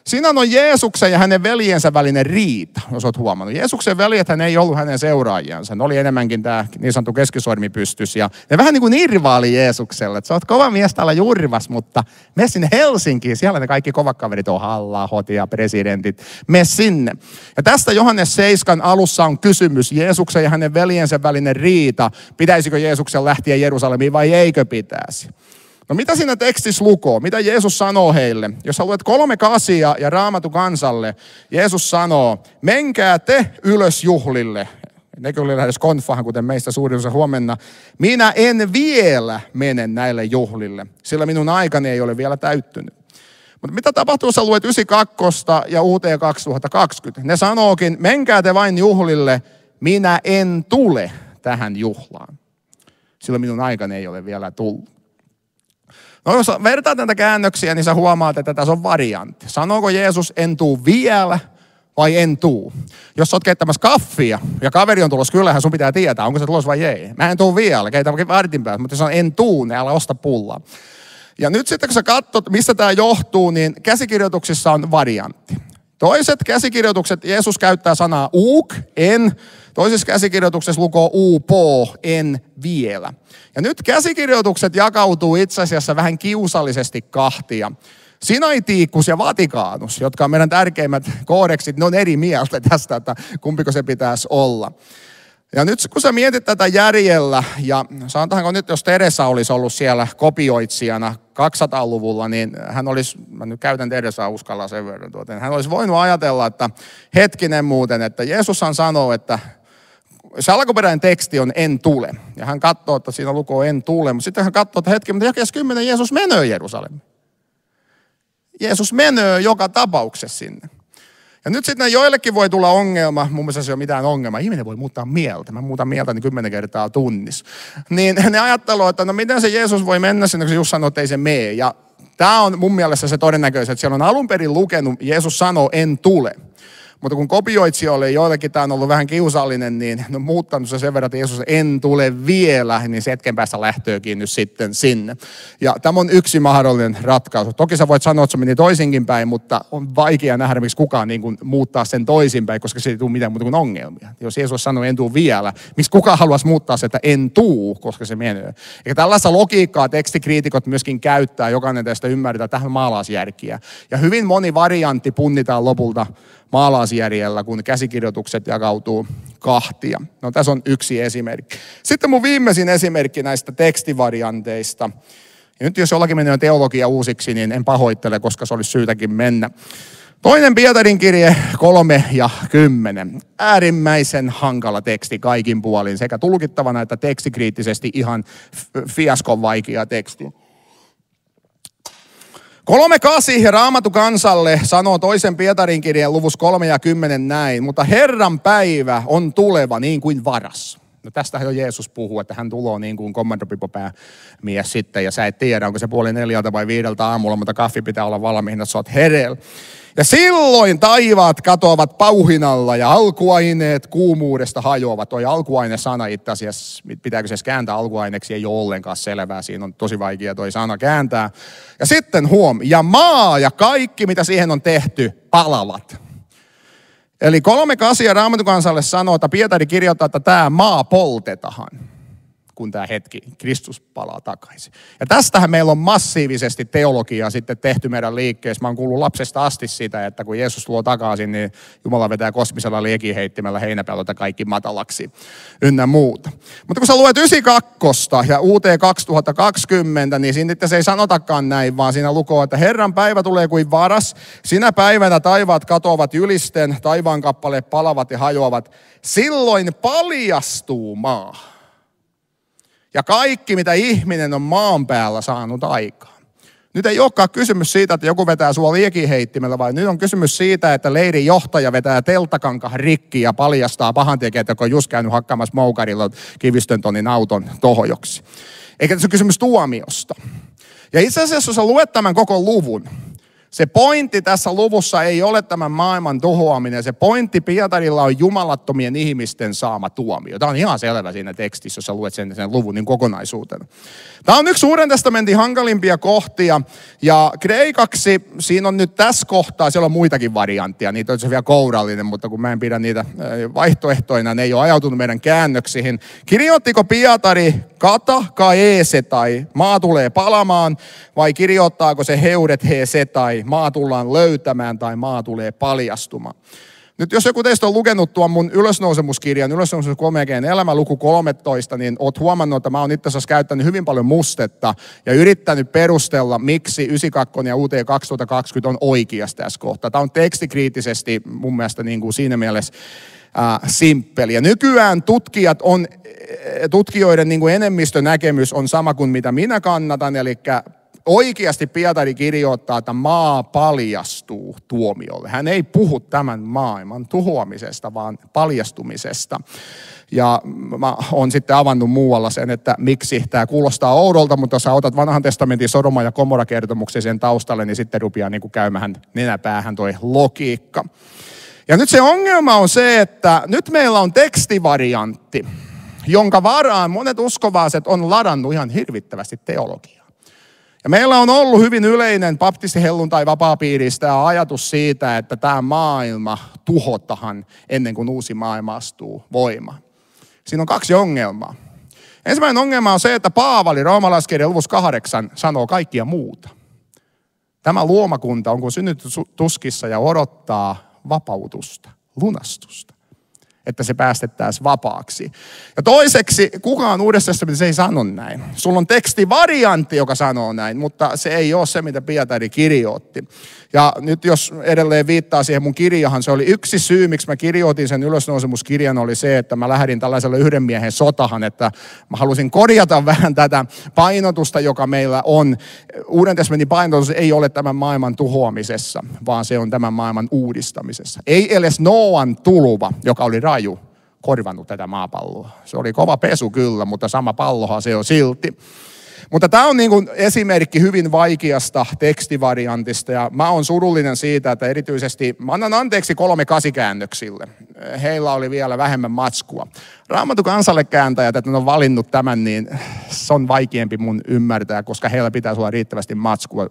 Siinä on Jeesuksen ja hänen veljensä välinen riita, jos olet huomannut. Jeesuksen veljethän ei ollut hänen seuraajiansa. Ne oli enemmänkin tämä niin sanottu keskisormi pystys. Ja ne vähän niin kuin irvaali Jeesukselle, että sä oot kova mies täällä Jurvas, mutta mene sinne Helsinkiin. Siellä ne kaikki kovat kaverit on Halla-ahot ja presidentit. Mene sinne. Ja tästä Johannes 7 alussa on kysymys. Jeesuksen ja hänen veljensä välinen riita. Pitäisikö Jeesuksen lähteä Jerusalemiin vai eikö pitäisi? No mitä siinä tekstissä lukoo? Mitä Jeesus sanoo heille? Jos sä luet 3 kasia ja Raamatun kansalle, Jeesus sanoo, menkää te ylös juhlille. Ne kyllä lähes konfahan, kuten meistä suurin osa huomenna. Minä en vielä mene näille juhlille, sillä minun aikani ei ole vielä täyttynyt. Mutta mitä tapahtuu, jos sä luet 92 ja UT 2020? Ne sanookin, menkää te vain juhlille, minä en tule tähän juhlaan, sillä minun aikani ei ole vielä tullut. No jos vertaat näitä käännöksiä, niin sä huomaat, että tässä on variantti. Sanooko Jeesus en tuu vielä vai en tuu? Jos sä oot keittämässä kaffia ja kaveri on tulossa, kyllähän sun pitää tietää, onko se tulossa vai ei. Mä en tuu vielä, keitä vartin päästä, mutta jos on en tuu, niin älä osta pullaa. Ja nyt sitten kun sä katsot, mistä tämä johtuu, niin käsikirjoituksissa on variantti. Toiset käsikirjoitukset, Jeesus käyttää sanaa uk, en. Toisessa käsikirjoituksessa lukoo upo, en vielä. Ja nyt käsikirjoitukset jakautuu itse asiassa vähän kiusallisesti kahtia. Sinai-tiikkus ja Vatikaanus, jotka on meidän tärkeimmät koodeksit, ne on eri mieltä tästä, että kumpiko se pitäisi olla. Ja nyt kun sä mietit tätä järjellä, ja sanotaanko nyt, jos Teresa olisi ollut siellä kopioitsijana 200-luvulla, niin hän olisi, mä nyt käytän Teresaa uskalla sen verran, hän olisi voinut ajatella, että hetkinen muuten, että Jeesushan sanoo, että se alkuperäinen teksti on en tule. Ja hän katsoo, että siinä lukee en tule, mutta sitten hän katsoo, että hetki, mutta jakeessa 10 Jeesus menee Jerusalemiin. Jeesus menee joka tapauksessa sinne. Ja nyt sitten joillekin voi tulla ongelma, mun mielestä se ei ole mitään ongelmaa. Ihminen voi muuttaa mieltä. Mä muutan mieltä niin 10 kertaa tunnissa. Niin ne ajatteluu, että no miten se Jeesus voi mennä sinne, kun se just sanoo, että ei se mene. Ja tämä on mun mielestä se todennäköisesti, että siellä on alun perin lukenut, Jeesus sanoo en tule. Mutta kun kopioitsijoille joillekin tämä on ollut vähän kiusallinen, niin ne on muuttanut se sen verran, että Jeesus en tule vielä, niin se hetken päästä lähtöökin nyt sitten sinne. Ja tämä on yksi mahdollinen ratkaisu. Toki sä voit sanoa, että se meni toisinkin päin, mutta on vaikea nähdä, miksi kukaan niin kuin muuttaa sen toisinpäin, koska se ei tule mitään muuta kuin ongelmia. Jos Jeesus sanoo en tule vielä, miksi kukaan haluaisi muuttaa se, että en tuu, koska se menee. Ja tällaista logiikkaa tekstikriitikot myöskin käyttää, jokainen tästä ymmärtää tähän maalaisjärkiä. Ja hyvin moni variantti punnitaan lopulta maalaisjärjellä, kun käsikirjoitukset jakautuu kahtia. No tässä on yksi esimerkki. Sitten mun viimeisin esimerkki näistä tekstivarianteista. Ja nyt jos jollakin menee teologia uusiksi, niin en pahoittele, koska se olisi syytäkin mennä. Toinen Pietarin kirje 3:10. Äärimmäisen hankala teksti kaikin puolin, sekä tulkittavana että tekstikriittisesti ihan fiaskon vaikea teksti. 3:8 ja Raamattu kansalle sanoo toisen Pietarin kirjeen luvussa 3:10 näin, mutta Herran päivä on tuleva niin kuin varas. No tästähän jo Jeesus puhuu, että hän tulee niin kuin kommandopipopäämies sitten, ja sä et tiedä, onko se 3:30 vai 5 aamulla, mutta kaffi pitää olla valmiina, että sä oot hereillä. Ja silloin taivaat katoavat pauhinalla ja alkuaineet kuumuudesta hajoavat. Toi alkuaine-sana itse asiassa, pitääkö se kääntää alkuaineeksi, ei ole ollenkaan selvää. Siinä on tosi vaikea toi sana kääntää. Ja sitten ja maa ja kaikki, mitä siihen on tehty, palavat. Eli 3:8 ja Raamatun kansalle sanoo, että Pietari kirjoittaa, että tämä maa poltetaan, kun tämä hetki, Kristus palaa takaisin. Ja tästähän meillä on massiivisesti teologiaa sitten tehty meidän liikkeessä. Mä oon kuullut lapsesta asti sitä, että kun Jeesus tuo takaisin, niin Jumala vetää kosmisella liekinheittimellä heinäpellolta kaikki matalaksi ynnä muuta. Mutta kun sä luet 92 ja UT 2020, niin siinä se ei sanotakaan näin, vaan siinä lukee, että Herran päivä tulee kuin varas. Sinä päivänä taivaat katoavat ylisten, taivaan kappaleet palavat ja hajoavat. Silloin paljastuu maa. Ja kaikki, mitä ihminen on maan päällä saanut aikaan. Nyt ei olekaan kysymys siitä, että joku vetää sua liekinheittimellä, vaan nyt on kysymys siitä, että leirin johtaja vetää telttakankaan rikki ja paljastaa pahantekijät, joka on just käynyt hakkaamassa moukarilla kivistön tonnin auton tohojoksi. Eikä tässä ole kysymys tuomiosta. Ja itse asiassa, jos sä luet tämän koko luvun, se pointti tässä luvussa ei ole tämän maailman tuhoaminen. Se pointti Pietarilla on jumalattomien ihmisten saama tuomio. Tämä on ihan selvä siinä tekstissä, jos sä luet sen luvun niin kokonaisuutena. Tämä on yksi Uuden testamentin hankalimpia kohtia. Ja kreikaksi siinä on nyt tässä kohtaa, siellä on muitakin variantteja. Niitä on se vielä kourallinen, mutta kun mä en pidä niitä vaihtoehtoina, ne ei ole ajautunut meidän käännöksiin. Kirjoittiko Pietari kata kaese tai maa tulee palamaan, vai kirjoittaako se heudet he tai maa tullaan löytämään tai maa tulee paljastumaan? Nyt jos joku teistä on lukenut tuon mun ylösnousemuskirjan, ylösnousemus 3 elämä luku 13, niin oot huomannut, että mä oon itse asiassa käyttänyt hyvin paljon mustetta ja yrittänyt perustella, miksi 92 ja UT 2020 on oikeassa tässä kohtaa. Tämä on tekstikriittisesti mun mielestä niin kuin siinä mielessä simppeli. Ja nykyään tutkijoiden niin kuin enemmistönäkemys on sama kuin mitä minä kannatan, eli oikeasti Pietari kirjoittaa, että maa paljastuu tuomiolle. Hän ei puhu tämän maailman tuhoamisesta, vaan paljastumisesta. Ja mä oon sitten avannut muualla sen, että miksi tämä kuulostaa oudolta, mutta jos sä otat vanhan testamentin Sodoma ja Gomorra kertomuksen sen taustalle, niin sitten rupeaa niin kuin käymään nenäpäähän toi logiikka. Ja nyt se ongelma on se, että nyt meillä on tekstivariantti, jonka varaan monet uskovaiset on ladannut ihan hirvittävästi teologiaa. Ja meillä on ollut hyvin yleinen baptistihelluntai vapaapiiristä tämä ajatus siitä, että tämä maailma tuhotaan ennen kuin uusi maailma astuu voimaan. Siinä on 2 ongelmaa. Ensimmäinen ongelma on se, että Paavali roomalaiskirjan luvussa 8 sanoo kaikkia muuta. Tämä luomakunta on kuin synnytty tuskissa ja odottaa vapautusta, lunastusta, että se päästettäisiin vapaaksi. Ja toiseksi, kukaan Uudessa testamentissa ei sano näin. Sulla on tekstivariantti, joka sanoo näin, mutta se ei ole se, mitä Pietari kirjoitti. Ja nyt jos edelleen viittaa siihen mun kirjahan, se oli yksi syy, miksi mä kirjoitin sen ylösnousemuskirjan, oli se, että mä lähdin tällaiselle yhden miehen sotahan, että mä halusin korjata vähän tätä painotusta, joka meillä on. Uuden testamentin painotus ei ole tämän maailman tuhoamisessa, vaan se on tämän maailman uudistamisessa. Ei edes Nooan tuluva, joka oli raju, korvannut tätä maapalloa. Se oli kova pesu kyllä, mutta sama pallohan se on silti. Mutta tämä on niin kuin esimerkki hyvin vaikeasta tekstivariantista ja mä oon surullinen siitä, että erityisesti, mä annan anteeksi 3/8-käännöksille. Heillä oli vielä vähemmän matskua. Raamatun kansalle kääntäjät, että ne on valinnut tämän, niin se on vaikeampi mun ymmärtää, koska heillä pitäisi olla riittävästi matskua.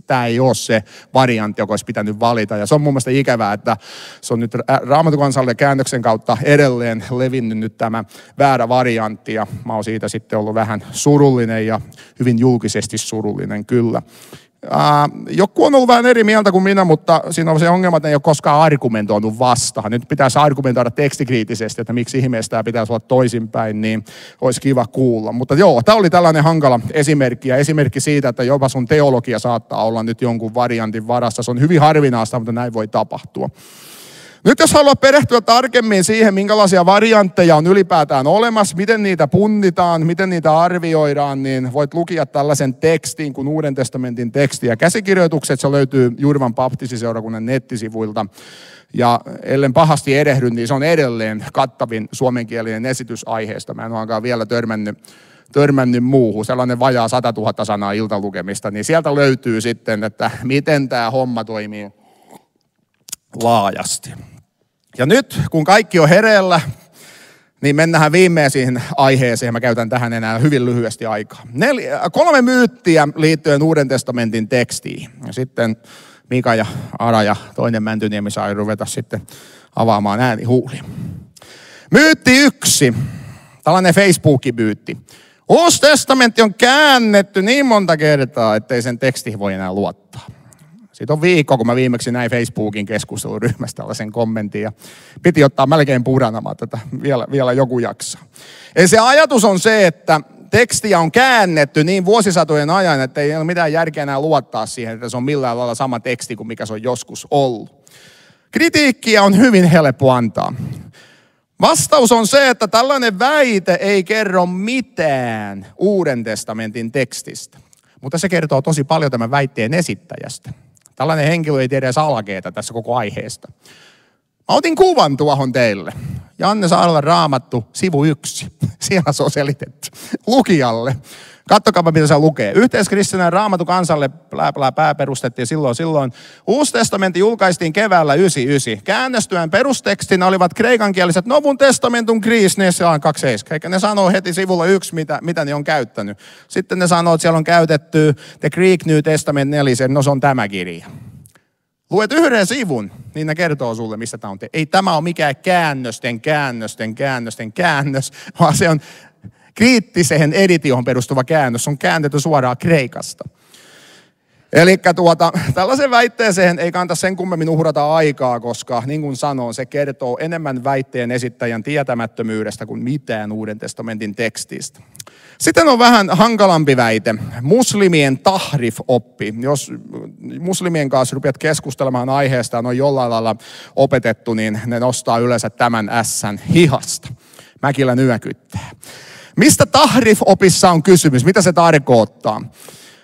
Tämä ei ole se variantti, joka olisi pitänyt valita. Ja se on mun mielestä ikävää, että se on nyt Raamatun kansalle käännöksen kautta edelleen levinnyt nyt tämä väärä variantti. Ja mä oon siitä sitten ollut vähän surullinen ja hyvin julkisesti surullinen kyllä. Joku on ollut vähän eri mieltä kuin minä, mutta siinä on se ongelma, että ei ole koskaan argumentoinut vastaan. Nyt pitäisi argumentoida tekstikriittisesti, että miksi ihmeessä tämä pitäisi olla toisinpäin, niin olisi kiva kuulla. Mutta joo, tämä oli tällainen hankala esimerkki ja esimerkki siitä, että jopa sun teologia saattaa olla nyt jonkun variantin varassa. Se on hyvin harvinaista, mutta näin voi tapahtua. Nyt jos haluat perehtyä tarkemmin siihen, minkälaisia variantteja on ylipäätään olemassa, miten niitä punnitaan, miten niitä arvioidaan, niin voit lukea tällaisen tekstin kuin Uuden testamentin teksti ja käsikirjoitukset. Se löytyy Jurvan baptistiseurakunnan nettisivuilta. Ja ellen pahasti erehdy, niin se on edelleen kattavin suomenkielinen esitys aiheesta. Mä en ole ainakaan vielä törmännyt muuhun. Sellainen vajaa 100 000 sanaa iltalukemista, niin sieltä löytyy sitten, että miten tämä homma toimii laajasti. Ja nyt, kun kaikki on hereillä, niin mennään viimeisiin aiheeseen. Mä käytän tähän enää hyvin lyhyesti aikaa. 3 myyttiä liittyen Uuden testamentin tekstiin. Ja sitten Mika ja Ara ja toinen Mäntyniemi saa ruveta sitten avaamaan äänihuulia. Myytti 1. Tällainen Facebook-myytti. Uusi testamentti on käännetty niin monta kertaa, ettei sen tekstiin voi enää luottaa. Siitä on viikko, kun mä viimeksi näin Facebookin keskusteluryhmästä tällaisen kommentin ja piti ottaa melkein puranamaan tätä vielä joku jakso. Eli se ajatus on se, että tekstiä on käännetty niin vuosisatojen ajan, että ei ole mitään järkeä enää luottaa siihen, että se on millään lailla sama teksti kuin mikä se on joskus ollut. Kritiikkiä on hyvin helppo antaa. Vastaus on se, että tällainen väite ei kerro mitään Uuden testamentin tekstistä, mutta se kertoo tosi paljon tämän väitteen esittäjästä. Tällainen henkilö ei tiedä edes alkeeta tässä koko aiheesta. Mä otin kuvan tuohon teille. Janne Saarella Raamattu, sivu 1. Siellä se on selitetty. Lukijalle. Kattokaapa, mitä se lukee. Yhteiskristillinen Raamattu kansalle pää perustettiin silloin. Uusi testamentti julkaistiin keväällä 99. Käännöstyön perustekstinä olivat kreikankieliset Novun testamentun Greece, ne on 27. Eikä ne sanoo heti sivulla 1, mitä ne on käyttänyt. Sitten ne sanoo, että siellä on käytetty The Greek New Testament 4, no se on tämä kirja. Luet yhden sivun, niin ne kertoo sulle, mistä tämä on. Ei tämä ole mikään käännösten käännös, vaan se on kriittiseen editioon perustuva käännös. Se on käännetty suoraan Kreikasta. Eli tällaisen väitteeseen ei kannata sen kummemmin uhrata aikaa, koska niin kuin sanon, se kertoo enemmän väitteen esittäjän tietämättömyydestä kuin mitään Uuden testamentin tekstistä. Sitten on vähän hankalampi väite, muslimien tahrif-oppi. Jos muslimien kanssa rupeat keskustelemaan aiheesta, on jollain lailla opetettu, niin ne nostaa yleensä tämän ässän hihasta. Mäkilä nyökyttää. Mistä tahrif-opissa on kysymys? Mitä se tarkoittaa?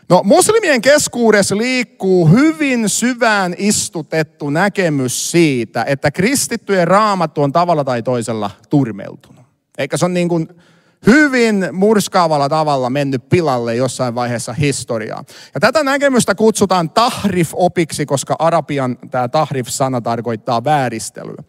No, muslimien keskuudessa liikkuu hyvin syvään istutettu näkemys siitä, että kristittyjen raamattu on tavalla tai toisella turmeltunut. Eikä se on niin kuin hyvin murskaavalla tavalla mennyt pilalle jossain vaiheessa historiaa. Ja tätä näkemystä kutsutaan tahrif-opiksi, koska arabian tämä tahrif-sana tarkoittaa vääristelyä.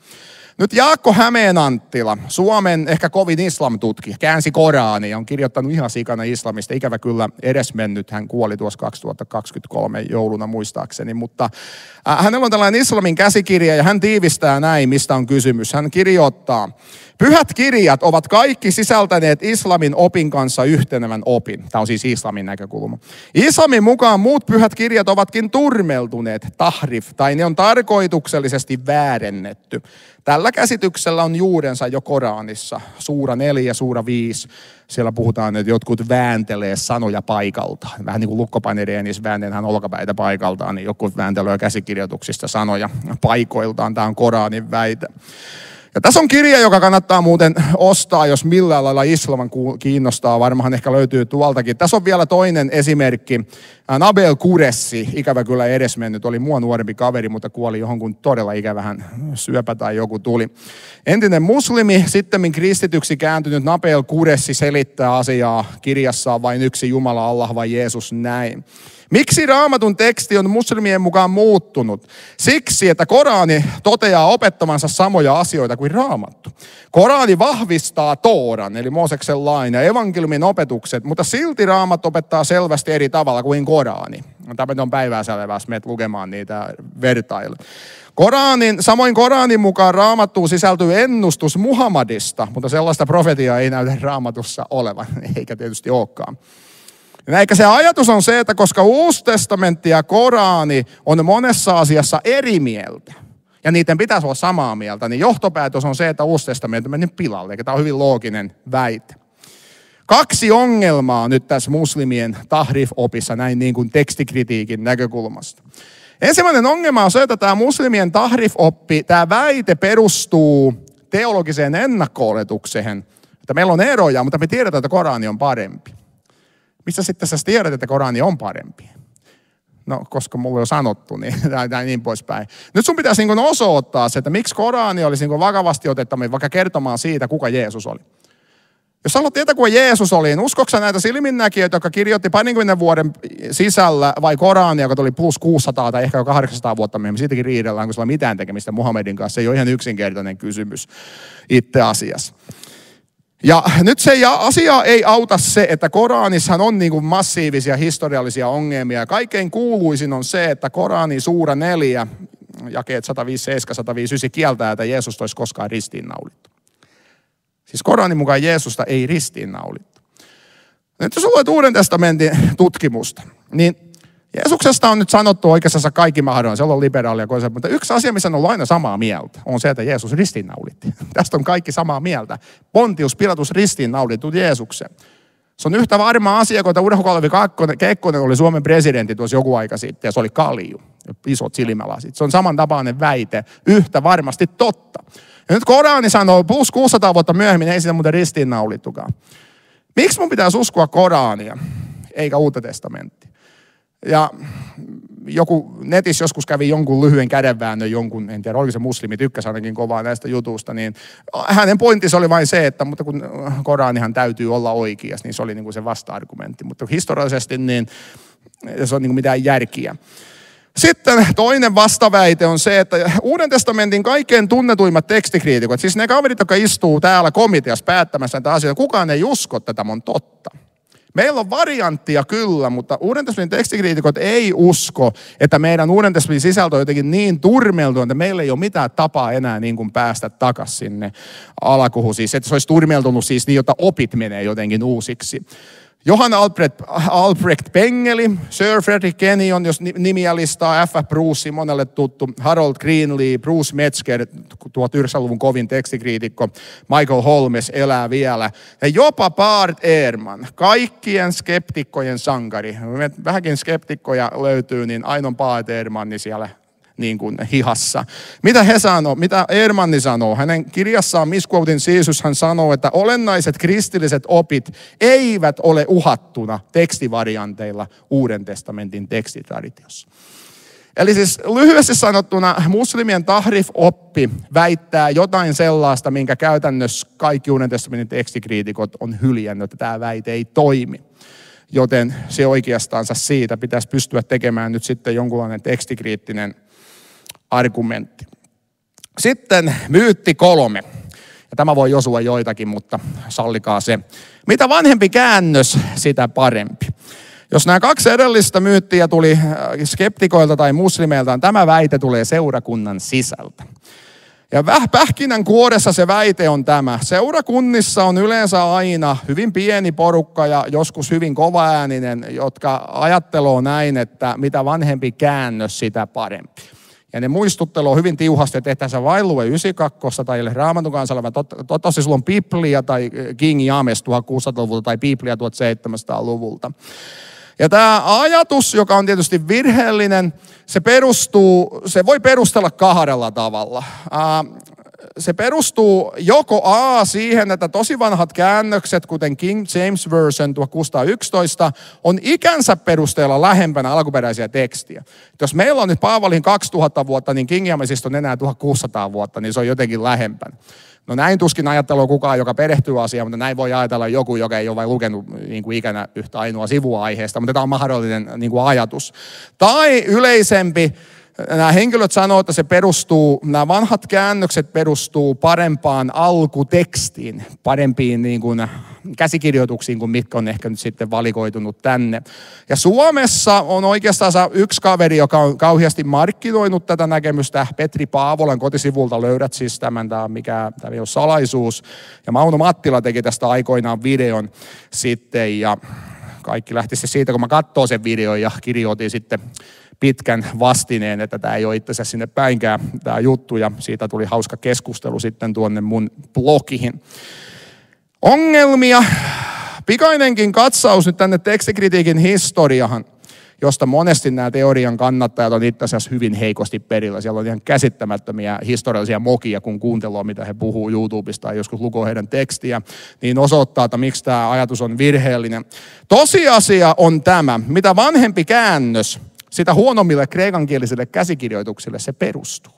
Nyt Jaakko Hämeenanttila, Suomen ehkä kovin islamtutkija, käänsi Koraania, on kirjoittanut ihan sikana islamista. Ikävä kyllä edesmennyt, hän kuoli tuossa 2023 jouluna muistaakseni, mutta hänellä on tällainen islamin käsikirja ja hän tiivistää näin, mistä on kysymys. Hän kirjoittaa, Pyhät kirjat ovat kaikki sisältäneet islamin opin kanssa yhtenevän opin. Tämä on siis islamin näkökulma. Islamin mukaan muut pyhät kirjat ovatkin turmeltuneet, tahrif, tai ne on tarkoituksellisesti väärennetty. Tällä käsityksellä on juurensa jo Koranissa, suura 4, suura 5. Siellä puhutaan, että jotkut vääntelee sanoja paikalta. Vähän niin kuin lukkopainireenis väänteletään olkapäitä paikaltaan, niin jotkut vääntelee käsikirjoituksista sanoja paikoiltaan. Tämä on Koranin väite. Ja tässä on kirja, joka kannattaa muuten ostaa, jos millään lailla islam kiinnostaa. Varmaan ehkä löytyy tuoltakin. Tässä on vielä toinen esimerkki. Nabil Qureshi, ikävä kyllä edesmennyt, oli mua nuorempi kaveri, mutta kuoli johonkin todella ikävähän syöpä tai joku tuli. Entinen muslimi, sittemmin kristityksi kääntynyt Nabil Qureshi selittää asiaa kirjassaan vain yksi Jumala, Allah vai Jeesus näin. Miksi Raamatun teksti on muslimien mukaan muuttunut? Siksi, että Korani toteaa opettamansa samoja asioita kuin Raamattu. Korani vahvistaa Tooran, eli Mooseksen lain ja evankeliumin opetukset, mutta silti Raamattu opettaa selvästi eri tavalla kuin Korani. Tämä on päivää selvästi, menet lukemaan niitä vertailla. Samoin Koranin mukaan Raamattuun sisältyy ennustus Muhammadista, mutta sellaista profetiaa ei näytä Raamatussa olevan, eikä tietysti olekaan. Eikä se ajatus on se, että koska Uusi testamentti ja Korani on monessa asiassa eri mieltä, ja niiden pitäisi olla samaa mieltä, niin johtopäätös on se, että Uusi testamentti on mennyt pilalle, eikä tämä on hyvin looginen väite. 2 ongelmaa nyt tässä muslimien tahrif-opissa, näin niin kuin tekstikritiikin näkökulmasta. Ensimmäinen ongelma on se, että tämä muslimien tahrif-oppi, tämä väite perustuu teologiseen ennakko-oletukseen, että meillä on eroja, mutta me tiedetään, että Korani on parempi. Mistä sitten sä tiedät, että Korani on parempi? No, koska mulle on sanottu, niin tai niin poispäin. Nyt sun pitäisi niin osoittaa se, että miksi Korani olisi niin vakavasti otettava, vaikka kertomaan siitä, kuka Jeesus oli. Jos haluat tietää, kuka Jeesus oli, niin uskotko näitä silminnäkijöitä, jotka kirjoitti 20 vuoden sisällä, vai Korani, joka tuli plus 600 tai ehkä 800 vuotta myöhemmin. Siitäkin riidellään, kun sillä on mitään tekemistä Muhammedin kanssa. Se ei ole ihan yksinkertainen kysymys itse asiassa. Ja nyt se asia ei auta se, että Koranissahan on niin kuin massiivisia historiallisia ongelmia. Kaikkein kuuluisin on se, että Koranin suura 4, jakeet 157-159 kieltää, että Jeesus olisi koskaan ristiinnaulittu. Siis Koranin mukaan Jeesusta ei ristiinnaulittu. Nyt jos luet Uuden testamentin tutkimusta, niin Jeesuksesta on nyt sanottu oikeastaan kaikki mahdollinen. Siellä on liberaalia, mutta yksi asia, missä on aina samaa mieltä, on se, että Jeesus ristiinnaulitti. Tästä on kaikki samaa mieltä. Pontius Pilatus ristiinnaulittu Jeesuksen. Se on yhtä varma asia, kun Urho Kalvi Kekkonen oli Suomen presidentti tuossa joku aika sitten, ja se oli kalju, isot silmälasit. Se on samantapainen väite, yhtä varmasti totta. Ja nyt Korani sanoo, plus 600 vuotta myöhemmin, ei sitä muuten ristiinnaulittukaan. Miksi mun pitäisi uskoa Korania, eikä Uutta testamenttia? Ja joku netissä joskus kävi jonkun lyhyen kädenväännön, en tiedä, oliko se muslimi, tykkäsi ainakin kovaa näistä jutusta, niin hänen pointtinsa oli vain se, että mutta kun Koranihan täytyy olla oikeas, niin se oli niin kuin se vasta-argumentti. Mutta historiallisesti niin se on niin kuin mitään järkiä. Sitten toinen vastaväite on se, että Uuden testamentin kaikkein tunnetuimmat tekstikriitikot, siis ne kaverit, jotka istuu täällä komiteassa päättämässä näitä asioita, kukaan ei usko, että tämä on totta. Meillä on varianttia kyllä, mutta Uuden testamentin tekstikriitikot ei usko, että meidän Uuden testamentin sisältö on jotenkin niin turmeltu, että meillä ei ole mitään tapaa enää niin kuin päästä takaisin sinne alkuun. Siis, että se olisi turmeltunut siis niin, jotta opit menee jotenkin uusiksi. Johann Albrecht Pengeli, Sir Frederick Kenyon, jos nimiä listaa, F.F. Bruce, monelle tuttu, Harold Greenlee, Bruce Metzger, 1900-luvun kovin tekstikriitikko, Michael Holmes elää vielä. Ja jopa Bart Ehrman, kaikkien skeptikkojen sankari. Vähänkin skeptikkoja löytyy, niin aina on Bart Ehrman siellä niin kuin hihassa. Mitä he sanoo? Mitä Ehrmanni sanoo? Hänen kirjassaan Misquoting Jesus hän sanoo, että olennaiset kristilliset opit eivät ole uhattuna tekstivarianteilla Uuden testamentin tekstitraditiossa. Eli siis lyhyesti sanottuna muslimien tahrif-oppi väittää jotain sellaista, minkä käytännössä kaikki Uuden testamentin tekstikriitikot on hyljännyt, että tämä väite ei toimi. Joten se oikeastaan siitä pitäisi pystyä tekemään nyt sitten jonkunlainen tekstikriittinen argumentti. Sitten myytti 3. Ja tämä voi osua joitakin, mutta sallikaa se. Mitä vanhempi käännös, sitä parempi. Jos nämä 2 edellistä myyttiä tuli skeptikoilta tai muslimeilta, tämä väite tulee seurakunnan sisältä. Ja pähkinänkuoressa se väite on tämä. Seurakunnissa on yleensä aina hyvin pieni porukka ja joskus hyvin kovaääninen, jotka ajattelee näin, että mitä vanhempi käännös, sitä parempi. Ja ne muistuttelee hyvin tiuhasti, että tehtäisiin sä vain 92 tai Raamatun kansalle, vaan totta sulla on Biblia tai King James 1600-luvulta tai Biblia 1700-luvulta. Ja tämä ajatus, joka on tietysti virheellinen, se voi perustella kahdella tavalla. Se perustuu joko siihen, että tosi vanhat käännökset, kuten King James Version 1611, on ikänsä perusteella lähempänä alkuperäisiä tekstiä. Jos meillä on nyt Paavalin 2000 vuotta, niin King Jamesista on enää 1600 vuotta, niin se on jotenkin lähempänä. No näin tuskin ajattelua kukaan, joka perehtyy asiaan, mutta näin voi ajatella joku, joka ei ole vain lukenut niin kuin ikänä yhtä ainoa sivua aiheesta, mutta tämä on mahdollinen niin kuin ajatus. Tai yleisempi, nämä henkilöt sanoo, että nämä vanhat käännökset perustuu parempaan alkutekstiin, parempiin niin kuin käsikirjoituksiin kuin mitkä on ehkä nyt sitten valikoitunut tänne. Ja Suomessa on oikeastaan yksi kaveri, joka on kauheasti markkinoinut tätä näkemystä. Petri Paavolan kotisivulta löydät siis tämä ei ole salaisuus. Ja Mauno Mattila teki tästä aikoinaan videon sitten ja kaikki lähti se siitä, kun mä katsoo sen videon ja kirjoitin sitten pitkän vastineen, että tämä ei ole itse asiassa sinne päinkään tämä juttu ja siitä tuli hauska keskustelu sitten tuonne mun blogiin. Ongelmia. Pikainenkin katsaus nyt tänne tekstikritiikin historiahan, josta monesti nämä teorian kannattajat on itse asiassa hyvin heikosti perillä. Siellä on ihan käsittämättömiä historiallisia mokia, kun kuuntelee, mitä he puhuu YouTubesta tai joskus lukee heidän tekstiä, niin osoittaa, että miksi tämä ajatus on virheellinen. Tosiasia on tämä, mitä vanhempi käännös, sitä huonommille kreikankielisille käsikirjoituksille se perustuu.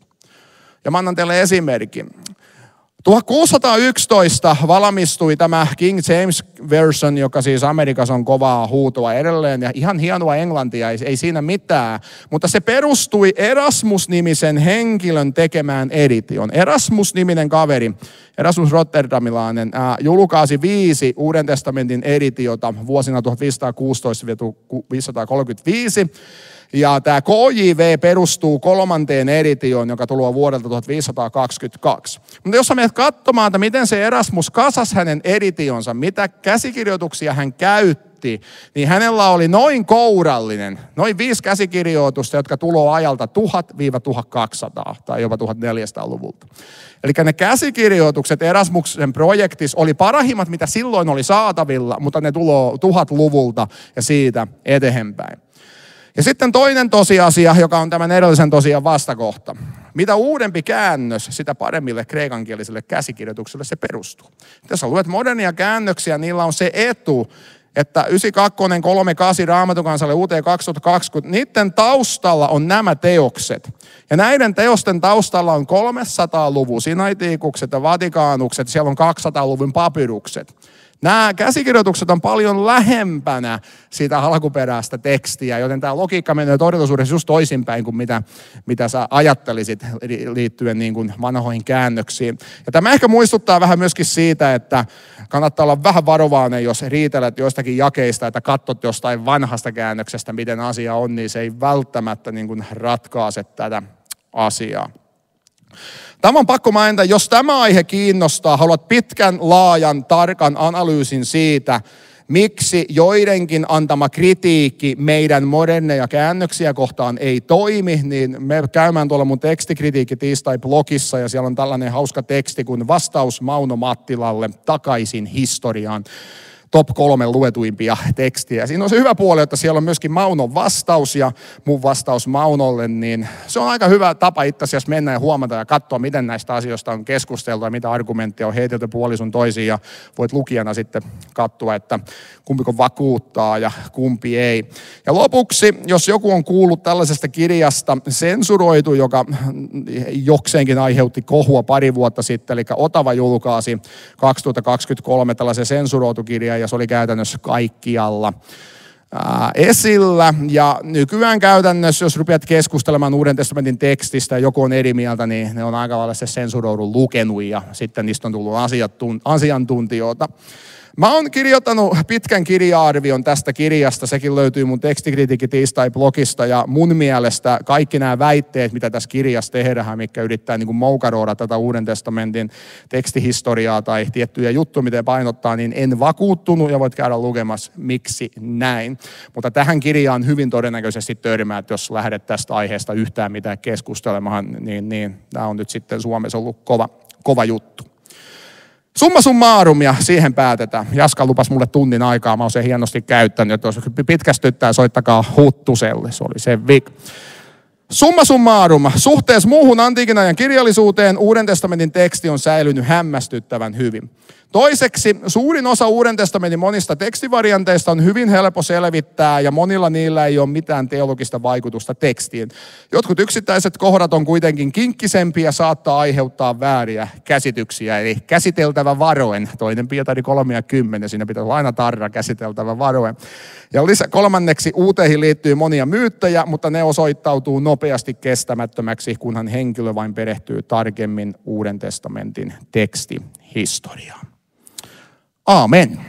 Ja mä annan teille esimerkin. 1611 valmistui tämä King James Version, joka siis Amerikassa on kovaa huutoa edelleen ja ihan hienoa englantia, ei siinä mitään. Mutta se perustui Erasmus-nimisen henkilön tekemään edition. Erasmus-niminen kaveri, Erasmus Rotterdamilainen, julkaisi 5 Uuden testamentin editiota vuosina 1516-1535. Ja tämä KJV perustuu 3. editioon, joka tulee vuodelta 1522. Mutta jos sä menet katsomaan, että miten se Erasmus kasasi hänen editionsa, mitä käsikirjoituksia hän käytti, niin hänellä oli noin kourallinen, noin 5 käsikirjoitusta, jotka tulee ajalta 1000-1200 tai jopa 1400-luvulta. Eli ne käsikirjoitukset Erasmuksen projektissa oli parahimmat, mitä silloin oli saatavilla, mutta ne tulee 1000-luvulta ja siitä eteenpäin. Ja sitten toinen tosiasia, joka on tämän edellisen tosiaan vastakohta. Mitä uudempi käännös, sitä paremmille kreikankielisille käsikirjoituksille se perustuu. Jos sä luet modernia käännöksiä, niillä on se etu, että 92, 38 Raamatun kansalle UT 2020, niiden taustalla on nämä teokset. Ja näiden teosten taustalla on 300-luvun sinaitiikukset ja vatikaanukset, siellä on 200-luvun papyrukset. Nämä käsikirjoitukset on paljon lähempänä siitä alkuperäistä tekstiä, joten tämä logiikka menee todellisuudessa just toisinpäin kuin mitä sä ajattelisit liittyen niin kuin vanhoihin käännöksiin. Ja tämä ehkä muistuttaa vähän myöskin siitä, että kannattaa olla vähän varovainen, jos riitelet joistakin jakeista, että katsot jostain vanhasta käännöksestä, miten asia on, niin se ei välttämättä niin kuin ratkaise tätä asiaa. Tämä on pakko mainita, jos tämä aihe kiinnostaa, haluat pitkän, laajan, tarkan analyysin siitä, miksi joidenkin antama kritiikki meidän moderneja käännöksiä kohtaan ei toimi, niin me käymään tuolla mun tekstikritiikki tiistai-blogissa ja siellä on tällainen hauska teksti kuin vastaus Mauno Mattilalle takaisin historiaan. Top 3 luetuimpia tekstiä. Siinä on se hyvä puoli, että siellä on myöskin Maunon vastaus ja mun vastaus Maunolle, niin se on aika hyvä tapa itse asiassa mennä ja huomata ja katsoa, miten näistä asioista on keskusteltu ja mitä argumentteja on heitelty puoli sun toisiin ja voit lukijana sitten katsoa, että kumpiko vakuuttaa ja kumpi ei. Ja lopuksi, jos joku on kuullut tällaisesta kirjasta Sensuroitu, joka jokseenkin aiheutti kohua pari vuotta sitten, eli Otava julkaisi 2023 tällaisen sensuroitukirjan ja se oli käytännössä kaikkialla esillä. Ja nykyään käytännössä, jos rupeat keskustelemaan Uuden testamentin tekstistä ja joku on eri mieltä, niin ne on aika lailla se sensuroidun lukenut ja sitten niistä on tullut asiantuntijoita. Mä oon kirjoittanut pitkän kirja-arvion tästä kirjasta, sekin löytyy mun Tekstikritiikki tiistai-blogista, ja mun mielestä kaikki nämä väitteet, mitä tässä kirjassa tehdään, mitkä yrittää niin kuin moukaroida tätä Uuden testamentin tekstihistoriaa tai tiettyjä juttuja, mitä painottaa, niin en vakuuttunut ja voit käydä lukemassa, miksi näin. Mutta tähän kirjaan hyvin todennäköisesti törmäät, jos lähdet tästä aiheesta yhtään mitään keskustelemaan, niin tämä on nyt sitten Suomessa ollut kova juttu. Summa summarum, ja siihen päätetään. Jaska lupasi mulle tunnin aikaa, mä oon sen hienosti käyttänyt. Jos pitkästyttää, soittakaa Huttuselle, se oli se vik. Summa summarum, suhteessa muuhun antiikin ajan kirjallisuuteen Uuden testamentin teksti on säilynyt hämmästyttävän hyvin. Toiseksi, suurin osa Uuden testamentin monista tekstivarianteista on hyvin helppo selvittää ja monilla niillä ei ole mitään teologista vaikutusta tekstiin. Jotkut yksittäiset kohdat on kuitenkin kinkkisempiä ja saattaa aiheuttaa vääriä käsityksiä, eli käsiteltävä varoen. 2 Pietari 3:10, siinä pitää olla aina tarra käsiteltävä varoen. Ja kolmanneksi, uuteihin liittyy monia myyttejä, mutta ne osoittautuu nopeasti kestämättömäksi, kunhan henkilö vain perehtyy tarkemmin Uuden testamentin tekstihistoriaan. Aamen.